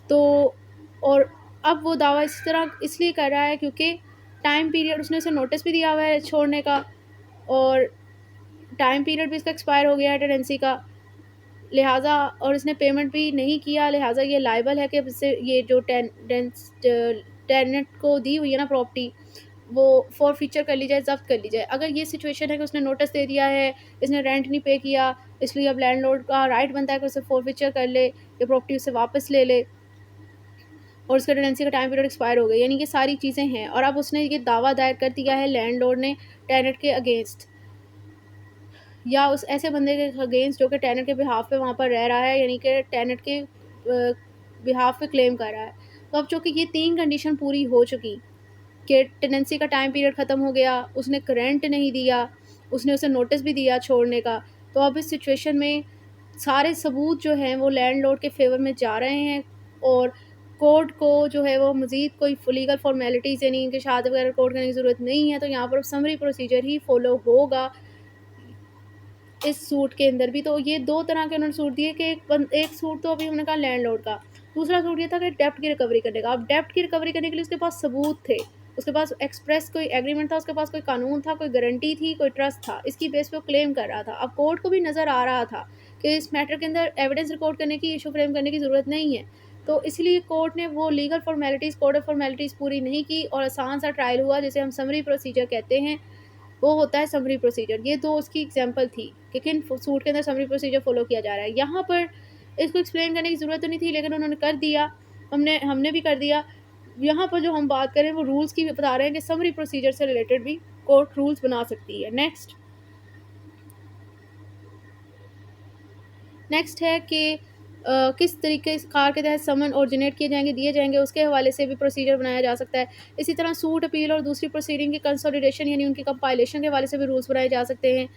तो और अब वो दावा इस तरह इसलिए कर रहा है क्योंकि टाइम पीरियड उसने उसे नोटिस भी दिया हुआ है छोड़ने का, और टाइम पीरियड भी इसका एक्सपायर हो गया है टेनेंसी का, लिहाजा और इसने पेमेंट भी नहीं किया, लिहाजा ये लायबल है कि अब इससे ये जो टेनेंट को दी हुई है ना प्रॉपर्टी, वो फॉर फीचर कर ली जाए, ज़ब्त कर ली जाए। अगर ये सिचुएशन है कि उसने नोटिस दे दिया है, इसने रेंट नहीं पे किया, इसलिए अब लैंडलॉर्ड का राइट बनता है कि उसे फॉर फीचर कर ले, ये प्रॉपर्टी उससे वापस ले ले, और उसका टेनेंसी का टाइम पीरियड एक्सपायर हो गया, यानी कि सारी चीज़ें हैं। और अब उसने ये दावा दायर कर दिया है लैंडलॉर्ड ने टेनेंट के अगेंस्ट, या उस ऐसे बंदे के अगेंस्ट जो कि टेनेंट के बिहाफ पे वहाँ पर रह रहा है, यानी कि टेनेंट के बिहाफ पे क्लेम कर रहा है। तो अब चूँकि ये 3 कंडीशन पूरी हो चुकी कि टेनेंसी का टाइम पीरियड ख़त्म हो गया, उसने रेंट नहीं दिया, उसने उसे नोटिस भी दिया छोड़ने का, तो अब इस सिचुएशन में सारे सबूत जो हैं वो लैंडलॉर्ड के फ़ेवर में जा रहे हैं, और कोर्ट को जो है वो मज़ीद कोई लीगल फॉर्मेलिटीज़ यानी इंकशात वगैरह कोर्ट करने की ज़रूरत नहीं है। तो यहाँ पर समरी प्रोसीजर ही फ़ॉलो होगा इस सूट के अंदर भी। तो ये 2 तरह के उन्होंने सूट दिए कि एक सूट तो अभी हमने कहा लैंडलॉर्ड का, दूसरा सूट ये था कि डेब्ट की रिकवरी करने का। अब डेब्ट की रिकवरी करने के लिए उसके पास सबूत थे, उसके पास एक्सप्रेस कोई एग्रीमेंट था, उसके पास कोई कानून था, कोई गारंटी थी, कोई ट्रस्ट था, इसकी बेस पे वो क्लेम कर रहा था। अब कोर्ट को भी नज़र आ रहा था कि इस मैटर के अंदर एविडेंस रिकॉर्ड करने की, इशू फ्रेम करने की ज़रूरत नहीं है, तो इसलिए कोर्ट ने वो legal formalities code of formalities पूरी नहीं की और आसान सा ट्रायल हुआ जिसे हम समरी प्रोसीजर कहते हैं, वो होता है समरी प्रोसीजर। ये 2 उसकी एग्जांपल थी कि किन सूट के अंदर समरी प्रोसीजर फ़ॉलो किया जा रहा है। यहाँ पर इसको एक्सप्लेन करने की ज़रूरत तो नहीं थी, लेकिन उन्होंने कर दिया, हमने भी कर दिया। यहाँ पर जो हम बात करें वो रूल्स की बता रहे हैं कि समरी प्रोसीजर से रिलेटेड भी कोर्ट रूल्स बना सकती है। नेक्स्ट है कि किस तरीके इस कार के तहत समन ऑरिजिनेट किए जाएंगे, दिए जाएंगे, उसके हवाले से भी प्रोसीजर बनाया जा सकता है। इसी तरह सूट अपील और दूसरी प्रोसीडिंग की कंसोलिडेशन यानी उनकी कंपाइलेशन के हवाले से भी रूल्स बनाए जा सकते हैं।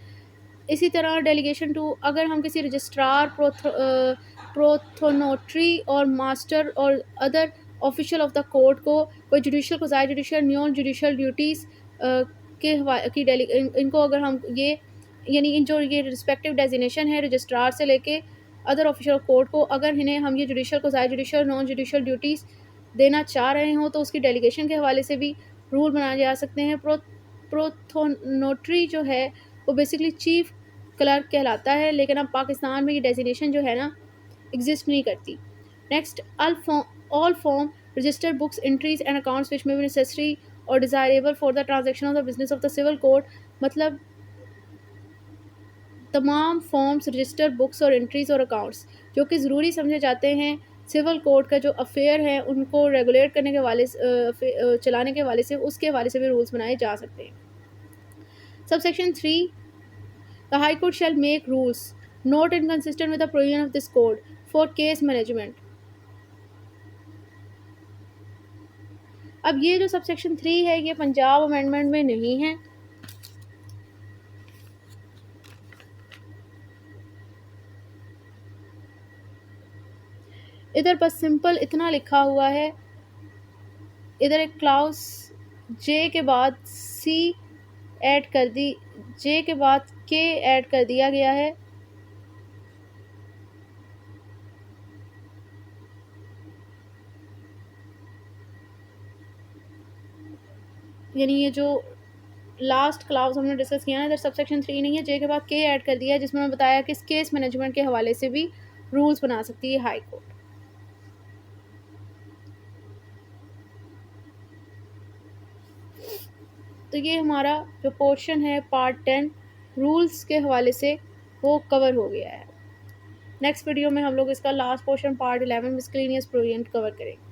इसी तरह डेलीगेशन टू, अगर हम किसी रजिस्ट्रार प्रोथोनोटरी और मास्टर और other official of the court को कोई judicial quasi judicial non judicial duties के की इनको अगर हम ये यानी इन जो ये रिस्पेक्टिव डेजिनेशन है रजिस्ट्रार से लेके अदर ऑफिशियल कोर्ट को, अगर इन्हें हम ये judicial quasi judicial non judicial duties देना चाह रहे हों तो उसकी डेलीगेशन के हवाले से भी रूल बनाए जा सकते हैं। प्रोथोनोटरी जो है वो बेसिकली चीफ क्लर्क कहलाता है, लेकिन अब पाकिस्तान में ये डेजिनेशन जो है ना एग्जिस्ट नहीं करती। Next, all form register books entries and accounts which may be necessary or desirable for the transaction of the business of the civil code. मतलब तमाम फॉर्म्स, रजिस्टर, बुक्स और एंट्रीज और अकाउंट्स जो कि ज़रूरी समझे जाते हैं सिविल कोड का जो अफेयर है उनको रेगुलेट करने के वाले चलाने के हवाले से, उसके हवाले से भी रूल्स बनाए जा सकते हैं। Subsection 3, the high court shell make rules not inconsistent with the provision of this code for case management. अब ये जो सबसेक्शन 3 है ये पंजाब अमेंडमेंट में नहीं है। इधर बस सिंपल इतना लिखा हुआ है, इधर एक क्लाउज जे के बाद सी ऐड कर दी, जे के बाद के ऐड कर दिया गया है। यानी ये जो लास्ट क्लाउज हमने डिस्कस किया ना, इधर सबसेक्शन 3 नहीं है, जे के बाद के ऐड कर दिया है, जिसमें मैं बताया कि केस मैनेजमेंट के हवाले से भी रूल्स बना सकती है हाई कोर्ट। तो ये हमारा जो पोर्शन है पार्ट 10 रूल्स के हवाले से वो कवर हो गया है। नेक्स्ट वीडियो में हम लोग इसका last portion part 11 miscellaneous provision cover करेंगे।